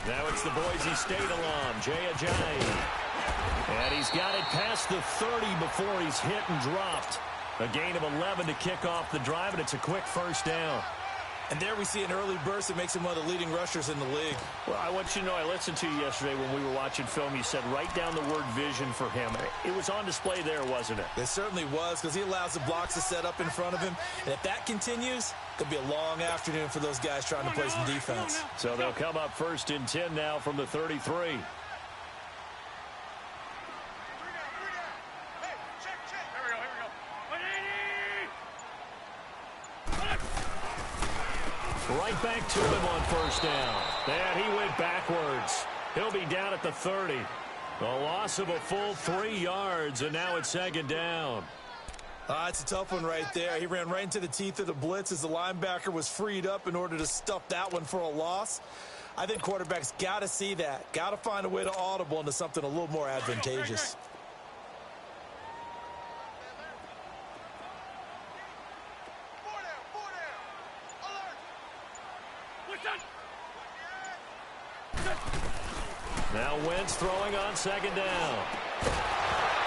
Now it's the Boise State alum, Jay Ajayi. And he's got it past the 30 before he's hit and dropped. A gain of 11 to kick off the drive, and it's a quick first down. And there we see an early burst that makes him one of the leading rushers in the league. Well, I want you to know, I listened to you yesterday when we were watching film. You said write down the word vision for him. It was on display there, wasn't it? It certainly was, because he allows the blocks to set up in front of him. And if that continues, it'll be a long afternoon for those guys trying to play some defense. So they'll come up 1st and 10 now from the 33. Right back to him on first down. And he went backwards. He'll be down at the 30. A loss of a full 3 yards, and now it's 2nd down. It's a tough one right there. He ran right into the teeth of the blitz as the linebacker was freed up in order to stuff that one for a loss. I think quarterbacks got to see that. Got to find a way to audible into something a little more advantageous. Now Wentz throwing on 2nd down.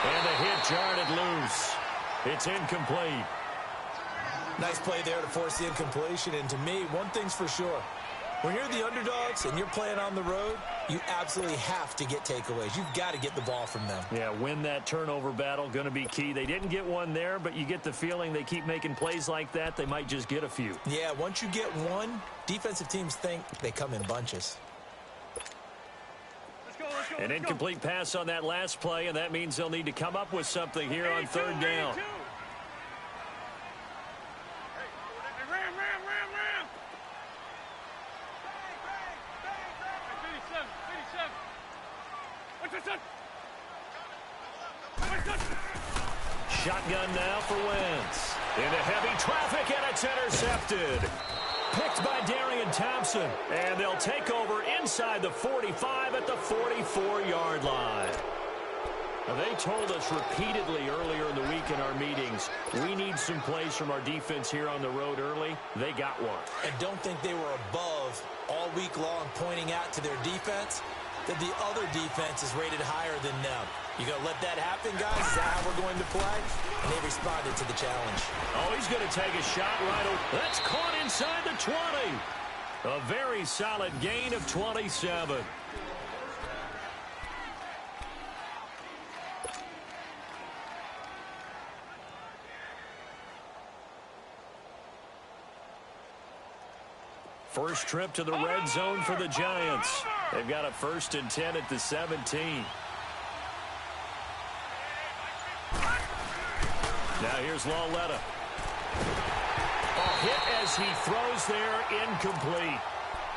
And a hit jarred it loose. It's incomplete. Nice play there to force the incompletion. And to me, one thing's for sure. When you're the underdogs and you're playing on the road, you absolutely have to get takeaways. You've got to get the ball from them. Yeah, win that turnover battle, going to be key. They didn't get one there, but you get the feeling they keep making plays like that, they might just get a few. Yeah, once you get one, defensive teams think they come in bunches. An incomplete pass on that last play, and that means they'll need to come up with something here on 3rd down. Shotgun now for Wentz. Into heavy traffic, and it's intercepted. Picked by Darian Thompson, and they'll take over inside the 45 at the 44-yard line. Now, they told us repeatedly earlier in the week in our meetings, we need some plays from our defense here on the road early. They got one. And don't think they were above all week long pointing out to their defense that the other defense is rated higher than them. You going to let that happen, guys? Is that how we're going to play? And they responded to the challenge. Oh, he's going to take a shot right over. That's caught inside the 20. A very solid gain of 27. First trip to the red zone for the Giants. They've got a 1st and 10 at the 17. Now here's Lauletta. A hit as he throws there, incomplete.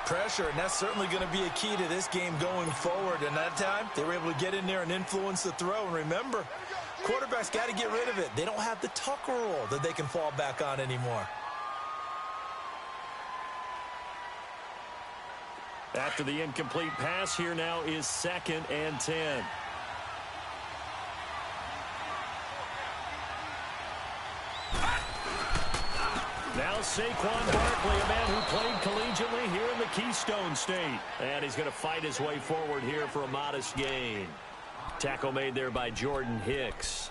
Pressure, and that's certainly going to be a key to this game going forward. And that time, they were able to get in there and influence the throw. And remember, quarterbacks got to get rid of it. They don't have the Tucker rule that they can fall back on anymore. After the incomplete pass, here now is 2nd and 10. Now Saquon Barkley, a man who played collegiately here in the Keystone State. And he's going to fight his way forward here for a modest gain. Tackle made there by Jordan Hicks.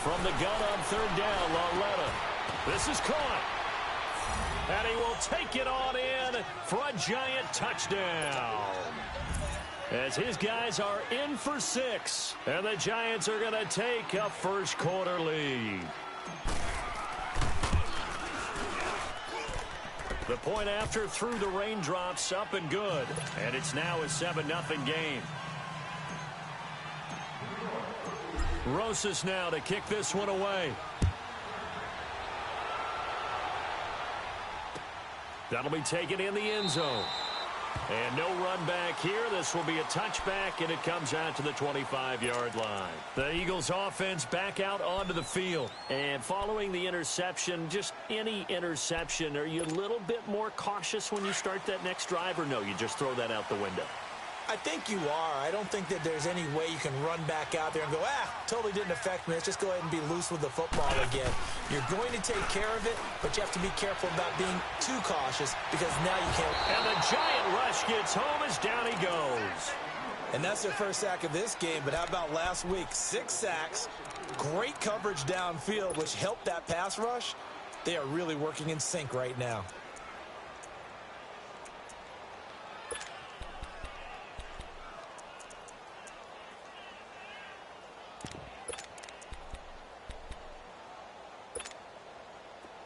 From the gun on 3rd down, Lauletta. This is caught. And he will take it on in for a Giant touchdown. As his guys are in for 6. And the Giants are going to take a first quarter lead. The point after through the raindrops, up and good. And it's now a 7-0 game. Rosas now to kick this one away. That'll be taken in the end zone. And no run back here. This will be a touchback, and it comes out to the 25-yard line. The Eagles offense back out onto the field. And following the interception, just any interception, are you a little bit more cautious when you start that next drive, or no, you just throw that out the window? I think you are. I don't think that there's any way you can run back out there and go, totally didn't affect me. Let's just go ahead and be loose with the football again. You're going to take care of it, but you have to be careful about being too cautious because now you can't. And the giant rush gets home as down he goes. And that's their first sack of this game, but how about last week? 6 sacks, great coverage downfield, which helped that pass rush. They are really working in sync right now.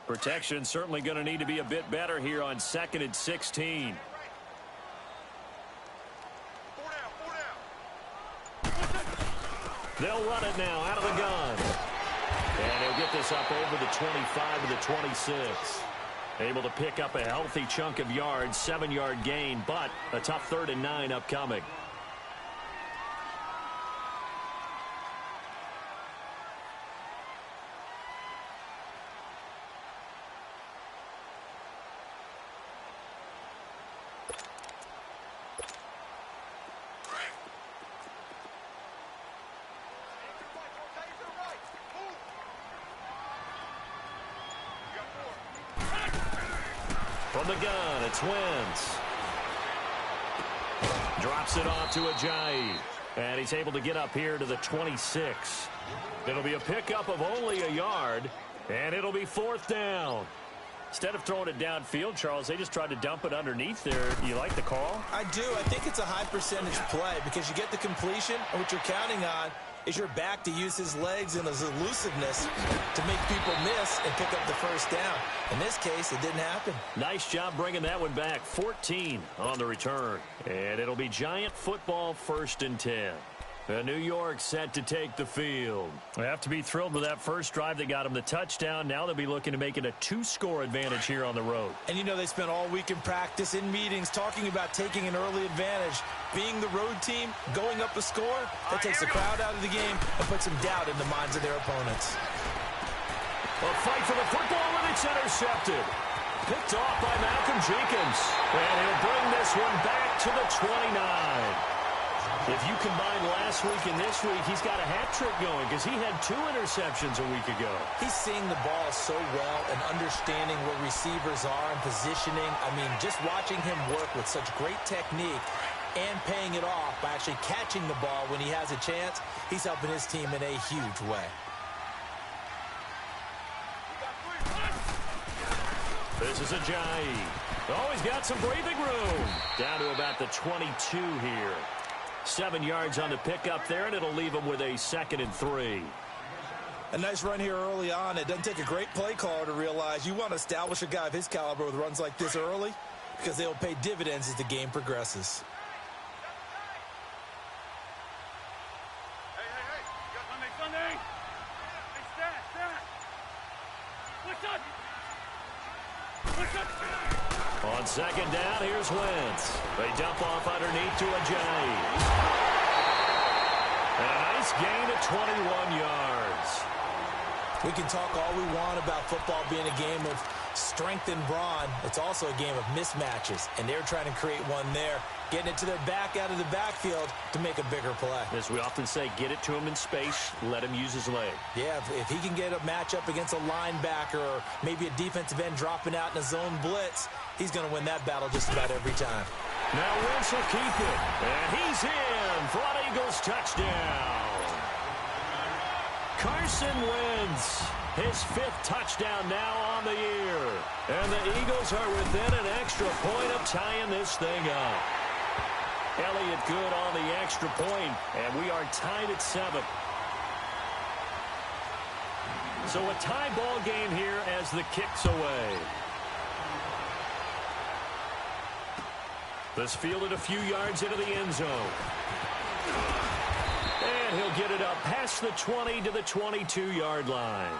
Protection certainly going to need to be a bit better here on 2nd and 16. They'll run it now out of the gun. And he'll get this up over the 25 to the 26. Able to pick up a healthy chunk of yards, 7-yard gain, but a tough 3rd and 9 upcoming. From the gun, it's Wentz. Drops it off to Ajayi. And he's able to get up here to the 26. It'll be a pickup of only a yard, and it'll be 4th down. Instead of throwing it downfield, Charles, they just tried to dump it underneath there. You like the call? I do. I think it's a high percentage play because you get the completion, and what you're counting on is your back to use his legs and his elusiveness to make people miss and pick up the first down. In this case, it didn't happen. Nice job bringing that one back. 14 on the return. And it'll be Giant football 1st and 10. New York set to take the field. They have to be thrilled with that first drive. They got him the touchdown. Now they'll be looking to make it a 2-score advantage here on the road. And you know they spent all week in practice, in meetings, talking about taking an early advantage. Being the road team, going up a score, that takes the crowd out of the game and puts some doubt in the minds of their opponents. A fight for the football, and it's intercepted. Picked off by Malcolm Jenkins. And he'll bring this one back to the 29. If you combine last week and this week, he's got a hat trick going because he had 2 interceptions a week ago. He's seeing the ball so well and understanding where receivers are and positioning. I mean, just watching him work with such great technique and paying it off by actually catching the ball when he has a chance, he's helping his team in a huge way. This is Ajayi. Oh, he's got some breathing room. Down to about the 22 here. 7 yards on the pickup there, and it'll leave him with a 2nd and 3. A nice run here early on. It doesn't take a great play caller to realize you want to establish a guy of his caliber with runs like this early because they'll pay dividends as the game progresses. Hey, you got Sunday? Hey, stat. What's up? On 2nd down, here's Wentz. They dump off underneath to Ajayi. And a nice gain of 21 yards. We can talk all we want about football being a game of strength and brawn. It's also a game of mismatches, and they're trying to create one there, getting it to their back out of the backfield to make a bigger play. As we often say, get it to him in space, let him use his leg. Yeah, if he can get a matchup against a linebacker or maybe a defensive end dropping out in a zone blitz, he's going to win that battle just about every time. Now Wentz will keep it, and he's in for an Eagles touchdown. Carson Wentz, his 5th touchdown now on the year. And the Eagles are within an extra point of tying this thing up. Elliott good on the extra point, and we are tied at 7. So a tie ball game here as the kick's away. This fielded a few yards into the end zone. And he'll get it up past the 20 to the 22-yard line.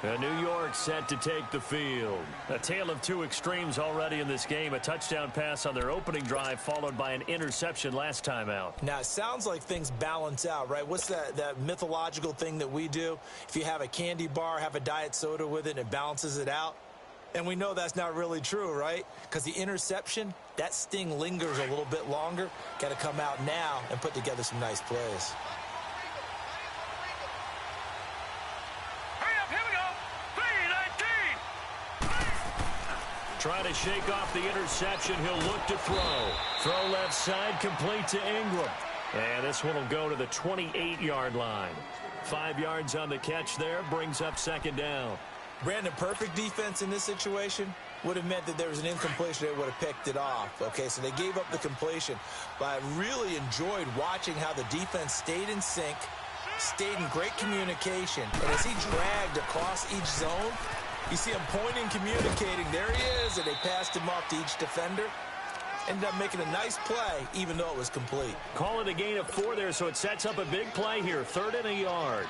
New York set to take the field. A tale of two extremes already in this game. A touchdown pass on their opening drive followed by an interception last time out. Now, it sounds like things balance out, right? What's that mythological thing that we do? If you have a candy bar, have a diet soda with it, and it balances it out. And we know that's not really true, right? Because the interception, that sting lingers a little bit longer. Got to come out now and put together some nice plays. Trying to shake off the interception. He'll look to throw. Throw left side, complete to Ingram. And this one will go to the 28-yard line. 5 yards on the catch there, brings up second down. Brandon, perfect defense in this situation would have meant that there was an incompletion. They would have picked it off. Okay, so they gave up the completion. But I really enjoyed watching how the defense stayed in sync, stayed in great communication. And as he dragged across each zone, you see him pointing, communicating. There he is, and they passed him off to each defender. Ended up making a nice play, even though it was complete. Call it a gain of 4 there, so it sets up a big play here. 3rd and a yard.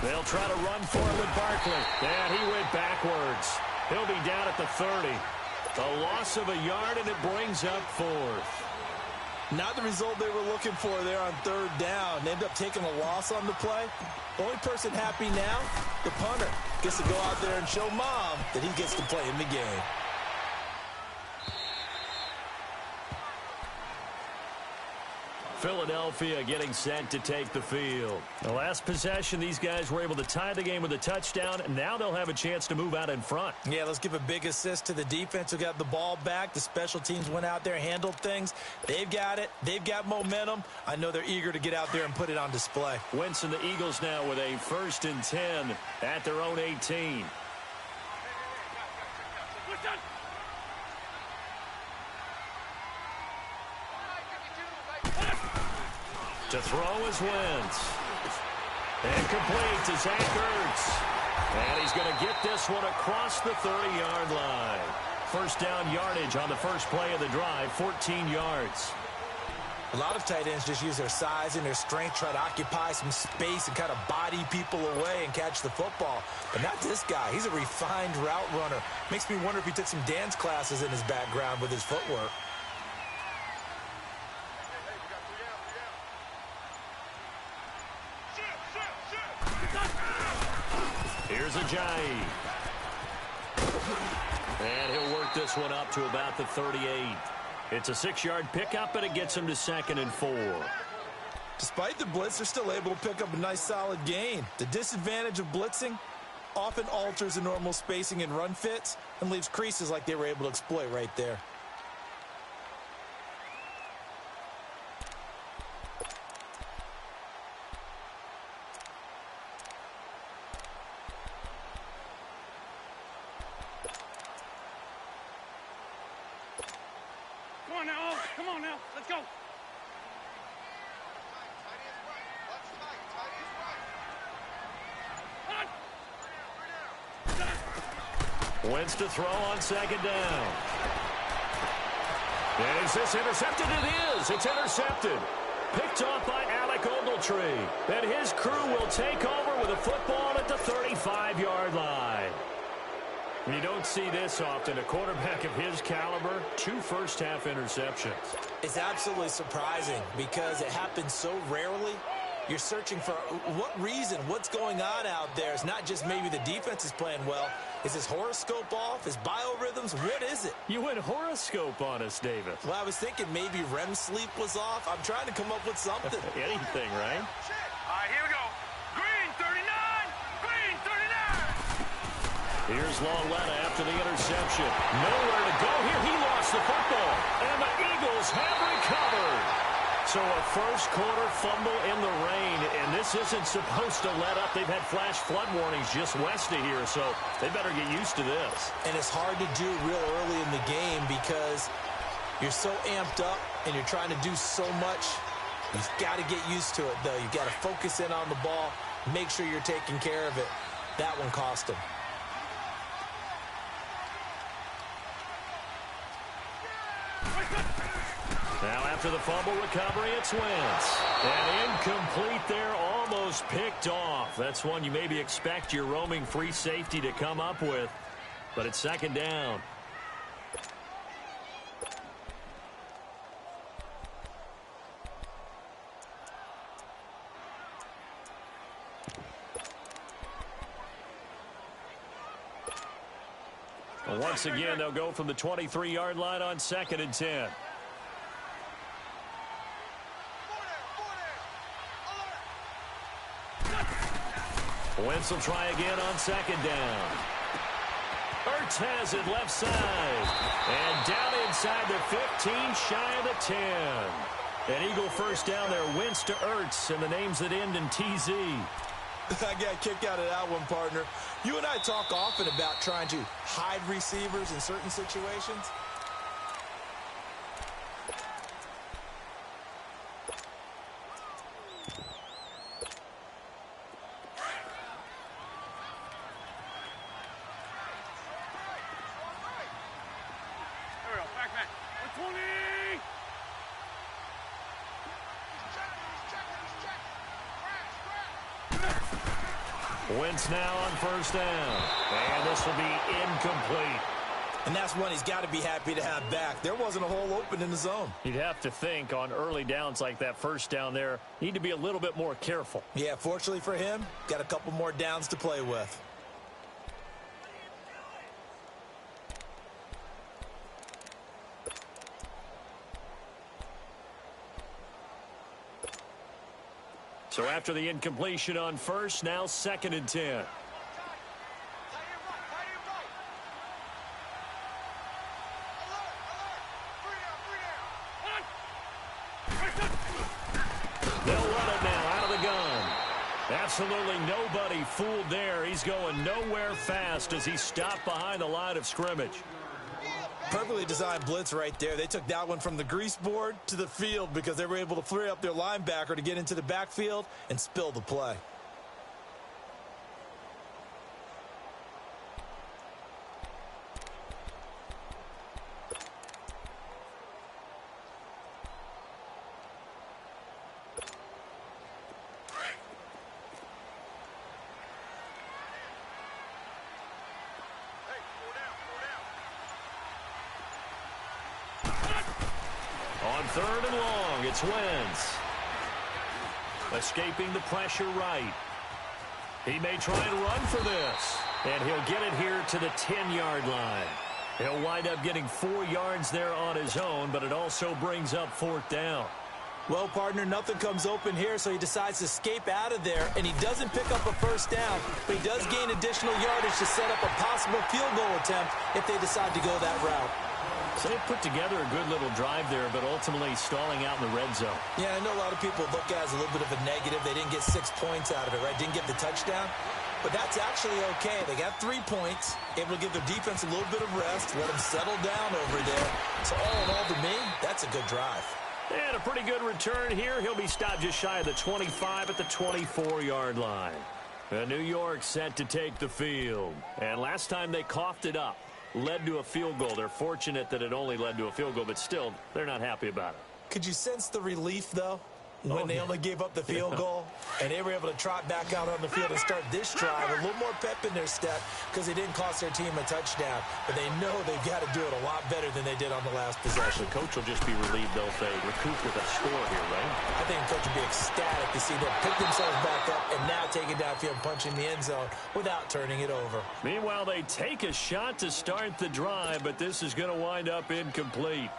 They'll try to run for it with Barkley. And he went backwards. He'll be down at the 30. A loss of a yard, and it brings up 4th. Not the result they were looking for there on 3rd down. They end up taking a loss on the play. The only person happy now, the punter, gets to go out there and show Mom that he gets to play in the game. Philadelphia getting set to take the field. The last possession, these guys were able to tie the game with a touchdown. Now they'll have a chance to move out in front. Yeah, let's give a big assist to the defense who got the ball back. The special teams went out there, handled things. They've got it. They've got momentum. I know they're eager to get out there and put it on display. Wentz and the Eagles now with a 1st and 10 at their own 18. To throw is Wentz. And complete to Zach Ertz. And he's going to get this one across the 30-yard line. 1st down yardage on the first play of the drive, 14 yards. A lot of tight ends just use their size and their strength, try to occupy some space and kind of body people away and catch the football. But not this guy. He's a refined route runner. Makes me wonder if he took some dance classes in his background with his footwork. Here's Ajayi. And he'll work this one up to about the 38. It's a 6-yard pickup, but it gets him to 2nd and 4. Despite the blitz, they're still able to pick up a nice solid gain. The disadvantage of blitzing often alters the normal spacing and run fits and leaves creases like they were able to exploit right there. Come on now, let's go. Wentz to throw on 2nd down. And is this intercepted? It is. It's intercepted. Picked off by Alec Ogletree. And his crew will take over with a football at the 35-yard line. You don't see this often. A quarterback of his caliber, 2 first-half interceptions. It's absolutely surprising because it happens so rarely. You're searching for what reason, what's going on out there. It's not just maybe the defense is playing well. Is his horoscope off? His biorhythms? What is it? You went horoscope on us, David. Well, I was thinking maybe REM sleep was off. I'm trying to come up with something. Anything, right? All right, here we go. Green 39! Green 39! Here's Lawletta after the interception. Nowhere to go here. He lost the football. And the Eagles have recovered. So a first-quarter fumble in the rain, and this isn't supposed to let up. They've had flash flood warnings just west of here, so they better get used to this. And it's hard to do real early in the game because you're so amped up and you're trying to do so much. You've got to get used to it, though. You've got to focus in on the ball, Make sure you're taking care of it. That one cost him. Now after the fumble recovery, it's Wentz. And incomplete there, almost picked off. That's one you maybe expect your roaming free safety to come up with. But it's second down. Well, once again, they'll go from the 23-yard line on 2nd and 10. Wentz will try again on 2nd down. Ertz has it left side. And down inside the 15, shy of the 10. An Eagle first down there. Wentz to Ertz, and the names that end in TZ. I got a kick out of that one, partner. You and I talk often about trying to hide receivers in certain situations. Wentz now on first down. And this will be incomplete. And that's one he's got to be happy to have back. There wasn't a hole open in the zone. You'd have to think on early downs like that first down there, need to be a little bit more careful. Yeah, fortunately for him, got a couple more downs to play with. So after the incompletion on first, now 2nd and 10. They'll run it now out of the gun. Absolutely nobody fooled there. He's going nowhere fast as he stopped behind the line of scrimmage. Perfectly designed blitz right there. They took that one from the grease board to the field because they were able to flare up their linebacker to get into the backfield and spill the play. On 3rd and long, it's Wentz. Escaping the pressure right. He may try and run for this. And he'll get it here to the 10-yard line. He'll wind up getting 4 yards there on his own, but it also brings up 4th down. Well, partner, nothing comes open here, so he decides to escape out of there, and he doesn't pick up a first down, but he does gain additional yardage to set up a possible field goal attempt if they decide to go that route. So they put together a good little drive there, but ultimately stalling out in the red zone. Yeah, I know a lot of people look at it as a little bit of a negative. They didn't get 6 points out of it, right? Didn't get the touchdown. But that's actually okay. They got 3 points, able to give their defense a little bit of rest, let them settle down over there. So all in all, to me, that's a good drive. And a pretty good return here. He'll be stopped just shy of the 25 at the 24-yard line. New York set to take the field. And last time they coughed it up. Led to a field goal. They're fortunate that it only led to a field goal, but still, they're not happy about it. Could you sense the relief, though, when they only gave up the field goal and they were able to trot back out on the field and start this drive? A little more pep in their step because they didn't cost their team a touchdown, but they know they've got to do it a lot better than they did on the last possession. The coach will just be relieved they'll recoup with a score here, right? I think the coach will be ecstatic to see them pick themselves back up and now take it downfield, punching the end zone without turning it over. Meanwhile, they take a shot to start the drive, but this is going to wind up incomplete.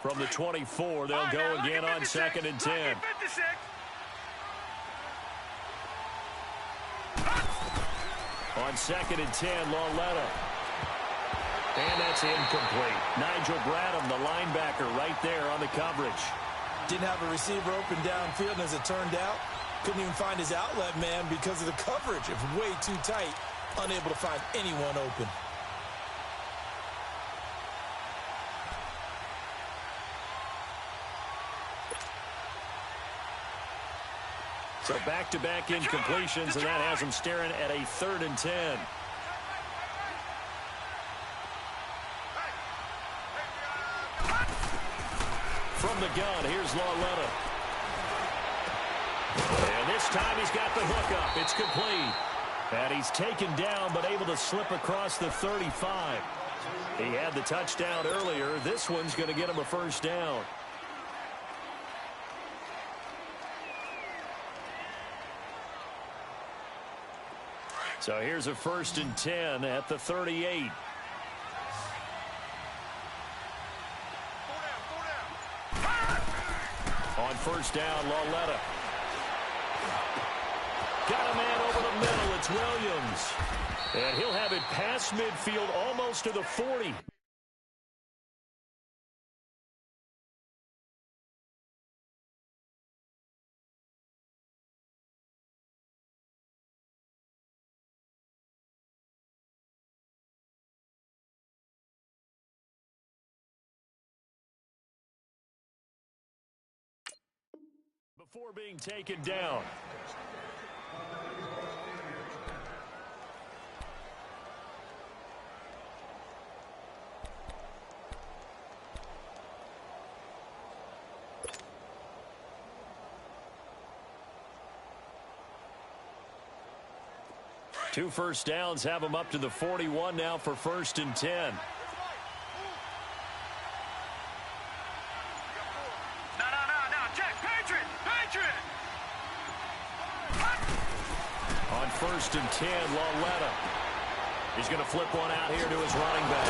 From the 24, they'll go again on 2nd and 10. On 2nd and 10, Lauletta. And that's incomplete. Nigel Bradham, the linebacker, right there on the coverage. Didn't have a receiver open downfield, and as it turned out, couldn't even find his outlet man because of the coverage. It was way too tight, unable to find anyone open. So back-to-back incompletions, and that has them staring at a 3rd and 10. From the gun, here's Lauletta. And this time he's got the hook up. It's complete. And he's taken down, but able to slip across the 35. He had the touchdown earlier. This one's going to get him a 1st down. So here's a 1st and 10 at the 38. On 1st down, Lauletta. Got a man over the middle. It's Williams. And he'll have it past midfield almost to the 40. Before being taken down. Two 1st downs have him up to the 41 now for 1st and 10. On 1st and 10, Lauletta. He's going to flip one out here to his running back.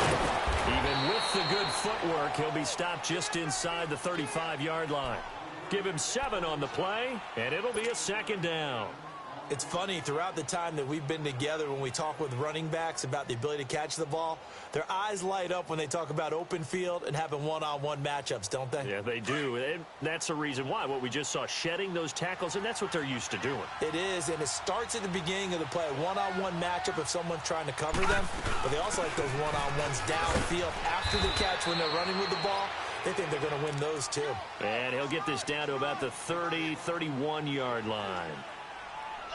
Even with the good footwork, he'll be stopped just inside the 35-yard line. Give him 7 on the play, and it'll be a 2nd down. It's funny, throughout the time that we've been together, when we talk with running backs about the ability to catch the ball, their eyes light up when they talk about open field and having one-on-one matchups, don't they? Yeah, they do. And that's the reason why. What we just saw, shedding those tackles, and that's what they're used to doing. It is, and it starts at the beginning of the play. One-on-one matchup if someone's trying to cover them, but they also like those one-on-ones downfield after the catch when they're running with the ball. They think they're going to win those, too. And he'll get this down to about the 30, 31-yard line.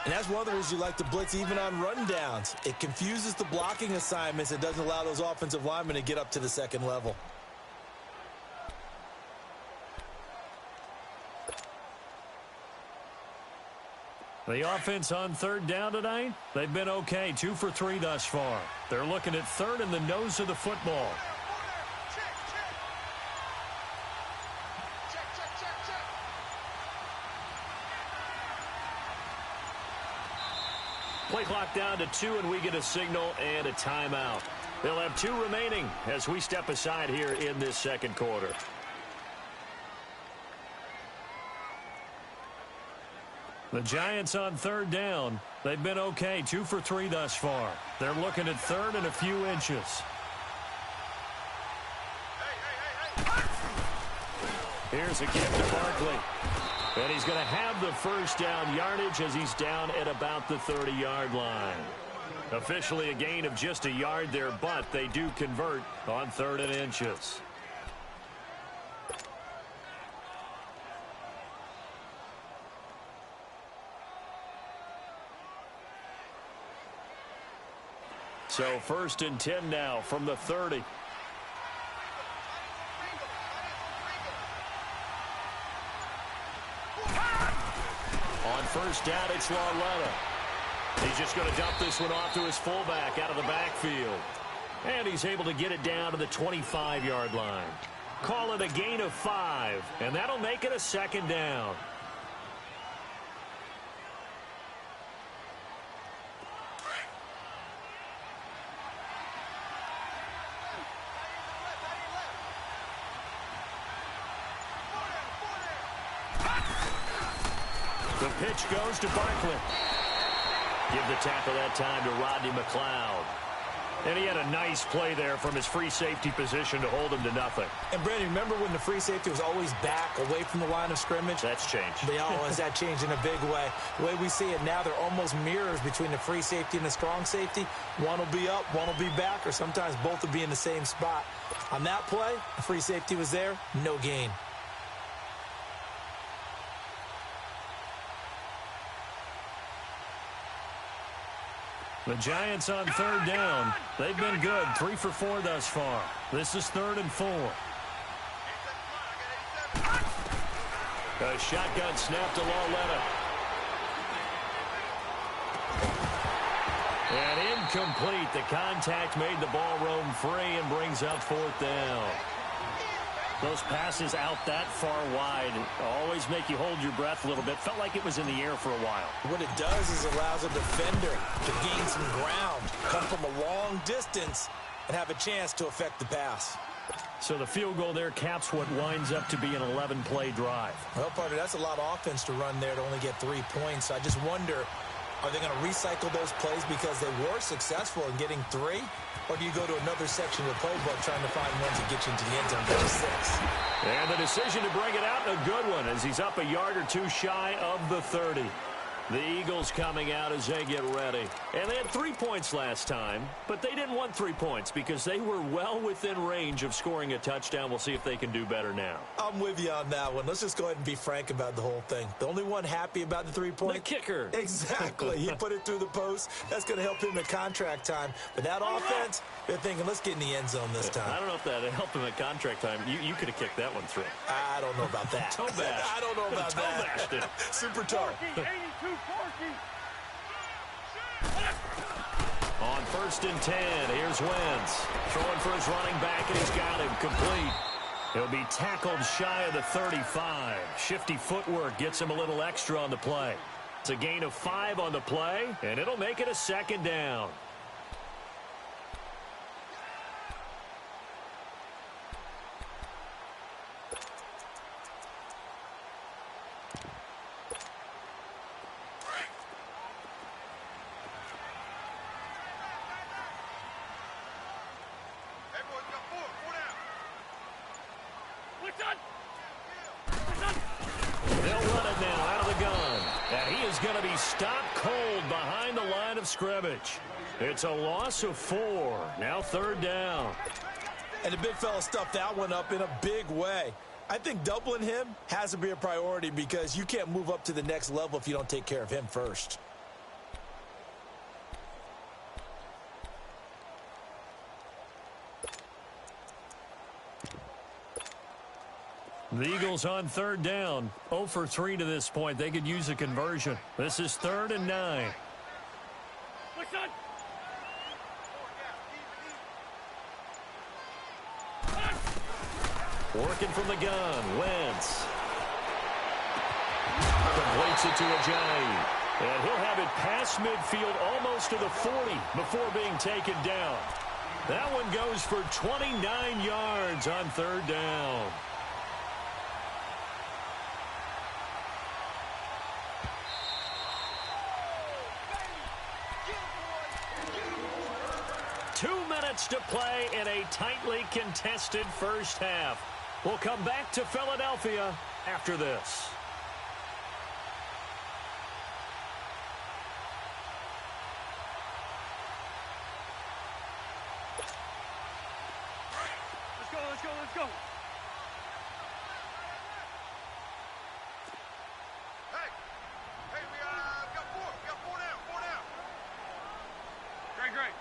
And that's one of the reasons you like to blitz even on run downs. It confuses the blocking assignments. It doesn't allow those offensive linemen to get up to the 2nd level. The offense on 3rd down tonight, they've been okay. 2 for 3 thus far. They're looking at 3rd in the nose of the football. Play clock down to 2, and we get a signal and a timeout. They'll have 2 remaining as we step aside here in this 2nd quarter. The Giants on 3rd down. They've been okay. 2 for 3 thus far. They're looking at 3rd and a few inches. Here's a kick to Barkley. And he's going to have the 1st down yardage as he's down at about the 30-yard line. Officially a gain of just a yard there, but they do convert on 3rd and inches. So 1st and 10 now from the 30. On 1st down, it's Lauletta. He's just going to dump this one off to his fullback out of the backfield. And he's able to get it down to the 25-yard line. Call it a gain of 5, and that'll make it a 2nd down. The pitch goes to Barkley. Give the tackle that time to Rodney McLeod. And he had a nice play there from his free safety position to hold him to nothing. And, Brandon, remember when the free safety was always back, away from the line of scrimmage? That's changed. Has that changed in a big way? The way we see it now, they're almost mirrors between the free safety and the strong safety. One will be up, one will be back, or sometimes both will be in the same spot. On that play, the free safety was there, no gain. The Giants on third down. They've been good, 3 for 4 thus far. This is 3rd and 4. A shotgun snap to Lauletta. And incomplete. The contact made the ball roam free and brings up 4th down. Those passes out that far wide always make you hold your breath a little bit. Felt like it was in the air for a while. What it does is allows a defender to gain some ground, come from a long distance, and have a chance to affect the pass. So the field goal there caps what winds up to be an 11-play drive. Well, partner, that's a lot of offense to run there to only get 3 points. I just wonder, are they going to recycle those plays because they were successful in getting 3? Or do you go to another section of the playbook trying to find one to get you into the end zone for 6? And the decision to bring it out, a good one, as he's up a yard or 2 shy of the 30. The Eagles coming out as they get ready. And they had 3 points last time, but they didn't want 3 points because they were well within range of scoring a touchdown. We'll see if they can do better now. I'm with you on that one. Let's just go ahead and be frank about the whole thing. The only one happy about the 3 points? The kicker. Exactly. He put it through the post. That's going to help him at contract time. But that offense, they're thinking, let's get in the end zone this time. I don't know if that helped him at contract time. You could have kicked that one through. I don't know about that. Toe bash. I don't know about that. Toe bashed it. Super toe. 82-40. On 1st and 10, here's Wentz. Throwing for his running back, and he's got him complete. He'll be tackled shy of the 35. Shifty footwork gets him a little extra on the play. It's a gain of 5 on the play, and it'll make it a 2nd down. They'll run it now out of the gun. And he is going to be stopped cold behind the line of scrimmage. It's a loss of 4. Now 3rd down. And the big fella stuffed that one up in a big way. I think doubling him has to be a priority because you can't move up to the next level if you don't take care of him first. The Eagles on 3rd down. 0 for 3 to this point. They could use a conversion. This is 3rd and 9. Working from the gun. Wentz completes it to Ajayi. And he'll have it past midfield almost to the 40 before being taken down. That one goes for 29 yards on 3rd down. To play in a tightly contested first half. We'll come back to Philadelphia after this. Let's go. Hey, we got 4. We got 4 down. Great.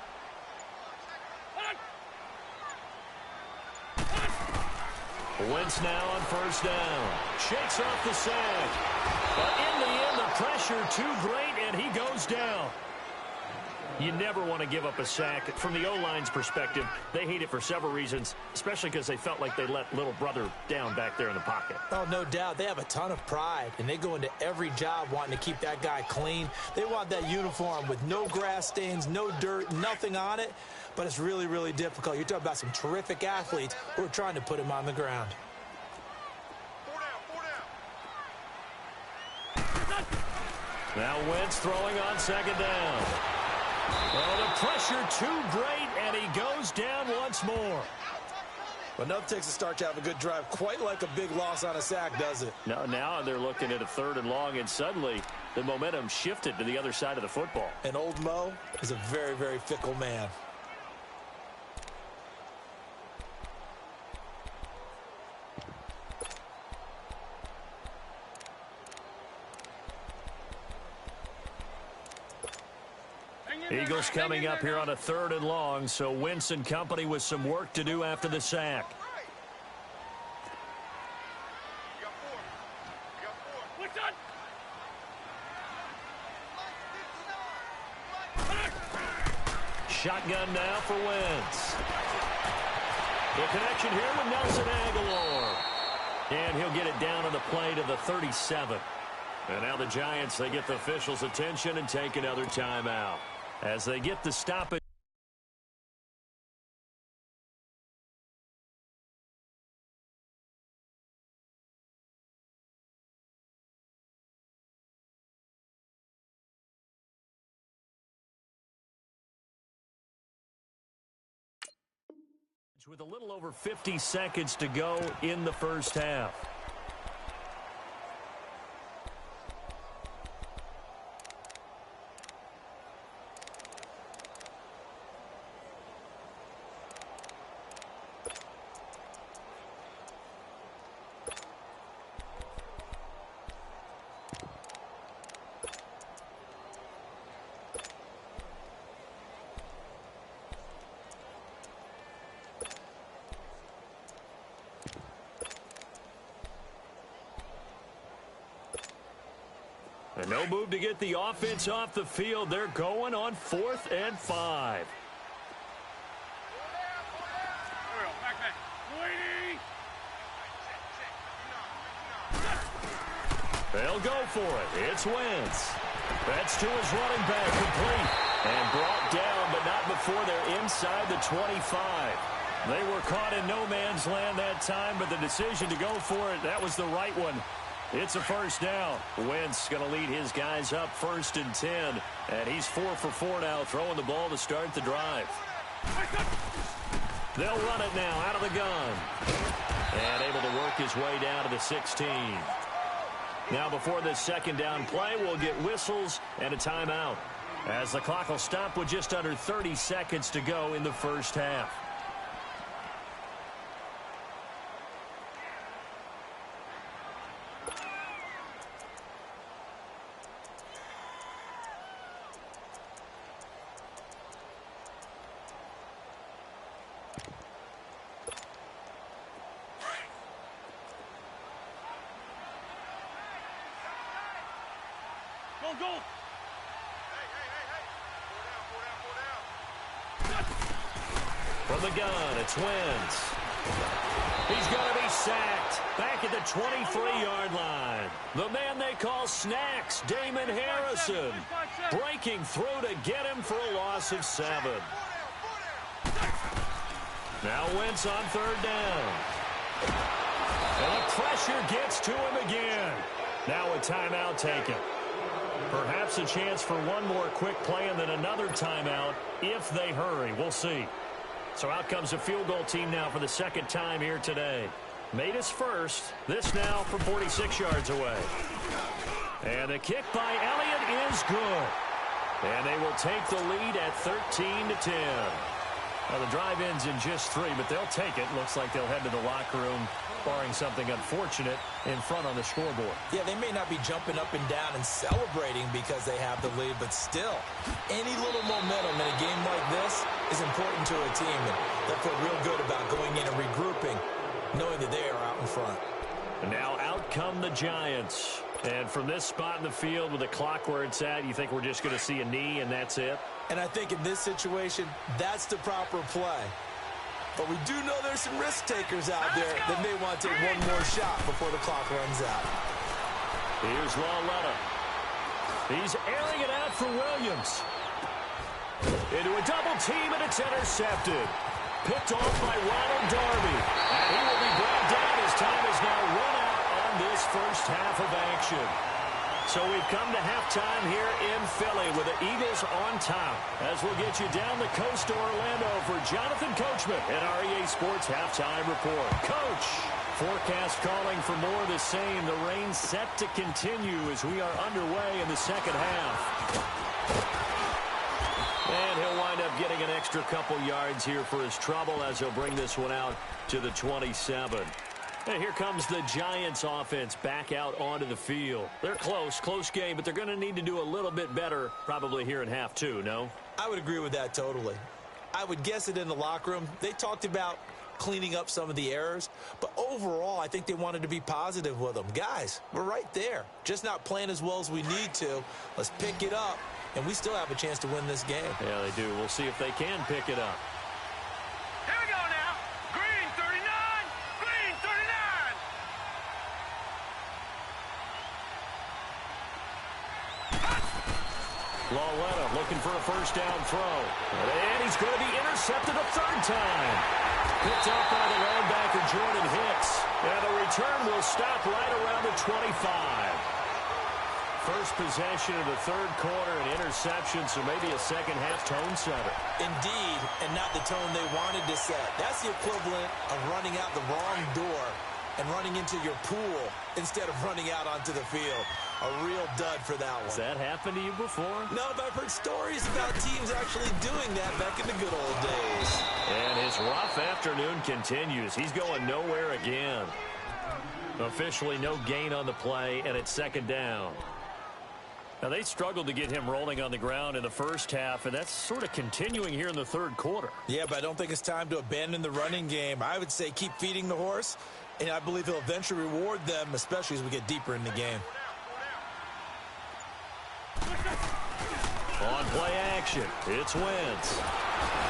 Wentz now on 1st down. Shakes off the sack. But in the end, the pressure too great, and he goes down. You never want to give up a sack. From the O-line's perspective, they hate it for several reasons, especially because they felt like they let little brother down back there in the pocket. Oh, no doubt. They have a ton of pride, and they go into every job wanting to keep that guy clean. They want that uniform with no grass stains, no dirt, nothing on it. But it's really, really difficult. You're talking about some terrific athletes who are trying to put him on the ground. 4 down. Now Wentz throwing on 2nd down. Oh, the pressure too great, and he goes down once more. But enough takes a start to have a good drive. Quite like a big loss on a sack, does it? Now they're looking at a 3rd and long, and suddenly the momentum shifted to the other side of the football. And old Mo is a very, very fickle man. Hang Eagles coming up here on a 3rd and long, so Wentz and company with some work to do after the sack. Shotgun now for Wentz. The connection here with Nelson Aguilar. And he'll get it down on the play to the 37. And now the Giants, they get the officials' attention and take another timeout. As they get the stoppage. With a little over 50 seconds to go in the first half. And no move to get the offense off the field. They're going on 4th and 5. They'll go for it. It's Wentz. That's to his running back, complete. And brought down, but not before they're inside the 25. They were caught in no man's land that time, but the decision to go for it, that was the right one. It's a first down. Wentz going to lead his guys up 1st and 10. And he's 4 for 4 now, throwing the ball to start the drive. They'll run it now out of the gun. And able to work his way down to the 16. Now before this 2nd down play, we'll get whistles and a timeout, as the clock will stop with just under 30 seconds to go in the first half. Go! From the gun, it's Wentz. He's going to be sacked back at the 23-yard line. The man they call Snacks, Damon Harrison, breaking through to get him for a loss of 7. Now Wentz on 3rd down. And the pressure gets to him again. Now a timeout taken. Perhaps a chance for one more quick play and then another timeout if they hurry. We'll see. So out comes a field goal team now for the 2nd time here today. Made his first. This now from 46 yards away. And the kick by Elliott is good. And they will take the lead at 13-10. Well, the drive ends in just 3, but they'll take it. Looks like they'll head to the locker room, barring something unfortunate in front on the scoreboard. Yeah, they may not be jumping up and down and celebrating because they have the lead, but still, any little momentum in a game like this is important to a team, and they'll feel real good about going in and regrouping, knowing that they are out in front. And now out come the Giants. And from this spot in the field with the clock where it's at, you think we're just going to see a knee and that's it? And I think in this situation, that's the proper play. But we do know there's some risk takers out there that may want to take one more shot before the clock runs out. Here's Lauletta. He's airing it out for Williams. Into a double team, and it's intercepted. Picked off by Ronald Darby. And he will be brought down. His time is now run out on this first half of action. So we've come to halftime here in Philly with the Eagles on top. As we'll get you down the coast to Orlando for Jonathan Coachman at our EA Sports Halftime Report. Coach, forecast calling for more of the same. The rain set to continue as we are underway in the second half. And he'll wind up getting an extra couple yards here for his trouble as he'll bring this one out to the 27. And here comes the Giants offense back out onto the field. They're close game, but they're going to need to do a little bit better probably here in half 2, no? I would agree with that totally. I would guess it in the locker room. They talked about cleaning up some of the errors, but overall, I think they wanted to be positive with them. Guys, we're right there. Just not playing as well as we need to. Let's pick it up, and we still have a chance to win this game. Yeah, they do. We'll see if they can pick it up. Here we go now. Green 39. Green 39. Lauletta looking for a first down throw. And he's going to be intercepted a third time. Picked up by the linebacker, Jordan Hicks. And the return will stop right around the 25. First possession of the third quarter, an interception, so maybe a second-half tone setter. Indeed, and not the tone they wanted to set. That's the equivalent of running out the wrong door and running into your pool instead of running out onto the field. A real dud for that one. Has that happened to you before? No, but I've heard stories about teams actually doing that back in the good old days. And his rough afternoon continues. He's going nowhere again. Officially no gain on the play, and it's second down. Now, they struggled to get him rolling on the ground in the first half, and that's sort of continuing here in the third quarter. Yeah, but I don't think it's time to abandon the running game. I would say keep feeding the horse, and I believe he'll eventually reward them, especially as we get deeper in the game. On play action, it's Wentz.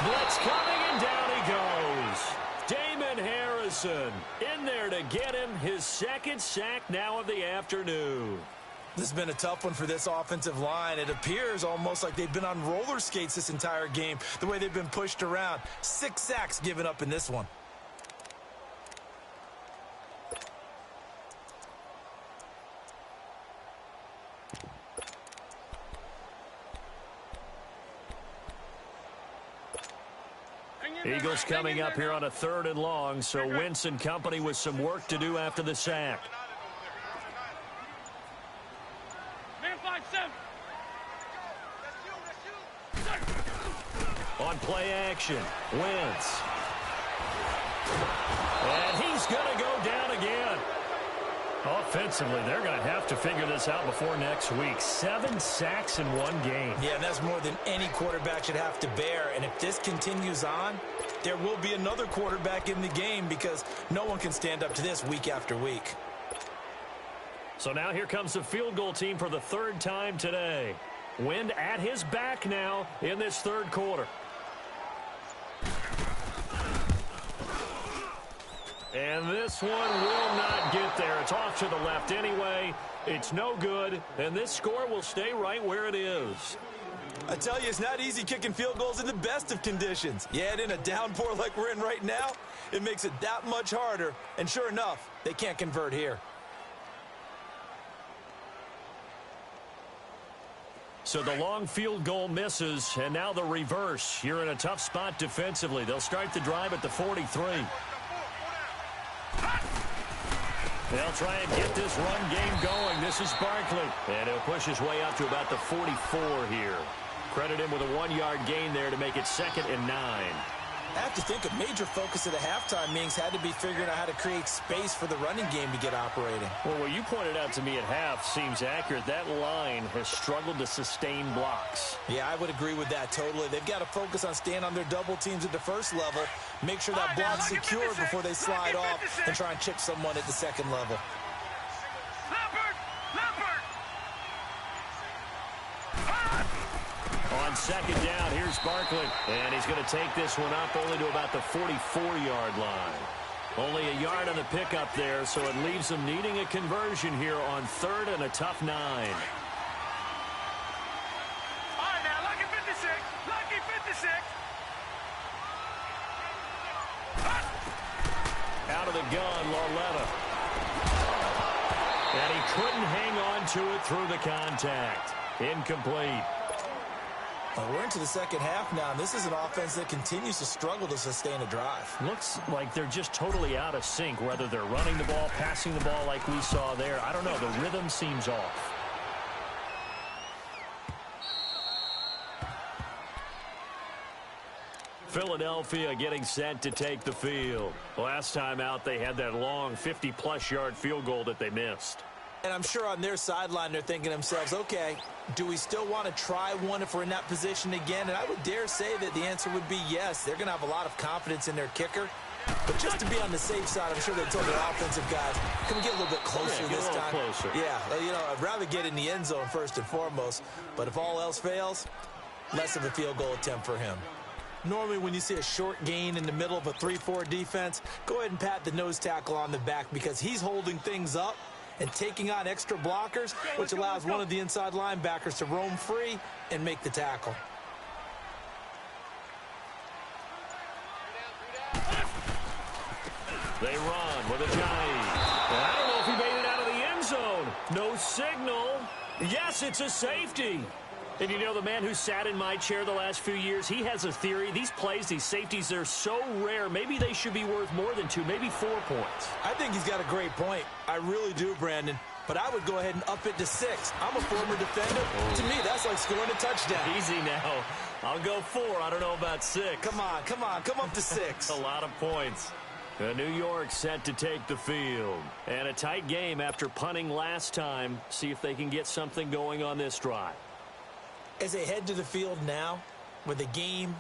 Blitz coming, and down he goes. Damon Harrison in there to get him his second sack now of the afternoon. This has been a tough one for this offensive line. It appears almost like they've been on roller skates this entire game, the way they've been pushed around. 6 sacks given up in this one. Eagles coming up here on a 3rd and long, so Wentz and company with some work to do after the sack. On play action, Wentz. And he's going to go down again. Offensively, they're going to have to figure this out before next week. 7 sacks in one game. Yeah, and that's more than any quarterback should have to bear. And if this continues on, there will be another quarterback in the game because no one can stand up to this week after week. So now here comes the field goal team for the 3rd time today. Wind at his back now in this 3rd quarter. And this one will not get there. It's off to the left anyway. It's no good, and this score will stay right where it is. I tell you, it's not easy kicking field goals in the best of conditions. Yet in a downpour like we're in right now, it makes it that much harder. And sure enough, they can't convert here. So the long field goal misses, and now the reverse. You're in a tough spot defensively. They'll start the drive at the 43. They'll try and get this run game going. This is Barkley. And he'll push his way up to about the 44 here. Credit him with a 1-yard gain there to make it 2nd and 9. I have to think a major focus of the halftime meetings had to be figuring out how to create space for the running game to get operating. Well, what you pointed out to me at half seems accurate. That line has struggled to sustain blocks. Yeah, I would agree with that totally. They've got to focus on staying on their double teams at the first level, make sure that block's secure before they slide off and try and chip someone at the second level. On 2nd down, here's Barkley. And he's going to take this one up only to about the 44-yard line. Only a yard on the pickup there, so it leaves them needing a conversion here on 3rd and a tough 9. All right, now, lucky 56. Lucky 56. Out of the gun, Lauletta. And he couldn't hang on to it through the contact. Incomplete. Well, we're into the second half now, and this is an offense that continues to struggle to sustain a drive. Looks like they're just totally out of sync, whether they're running the ball, passing the ball like we saw there. I don't know. The rhythm seems off. Philadelphia getting set to take the field. Last time out, they had that long 50-plus yard field goal that they missed. And I'm sure on their sideline they're thinking to themselves, okay, do we still want to try one if we're in that position again? And I would dare say that the answer would be yes. They're going to have a lot of confidence in their kicker. But just to be on the safe side, I'm sure they told their offensive guys, can we get a little bit closer this time? Closer. Yeah, you know, I'd rather get in the end zone first and foremost. But if all else fails, less of a field goal attempt for him. Normally when you see a short gain in the middle of a 3-4 defense, go ahead and pat the nose tackle on the back because he's holding things up and taking on extra blockers, which allows one of the inside linebackers to roam free and make the tackle. They run with Ajayi. I don't know if he made it out of the end zone. No signal. Yes, it's a safety. And you know, the man who sat in my chair the last few years, he has a theory. These plays, these safeties, they're so rare. Maybe they should be worth more than 2, maybe 4 points. I think he's got a great point. I really do, Brandon. But I would go ahead and up it to 6. I'm a former defender. To me, that's like scoring a touchdown. Easy now. I'll go 4. I don't know about 6. Come on. Come up to 6. A lot of points. New York set to take the field. And a tight game after punting last time. See if they can get something going on this drive. As they head to the field now, with the game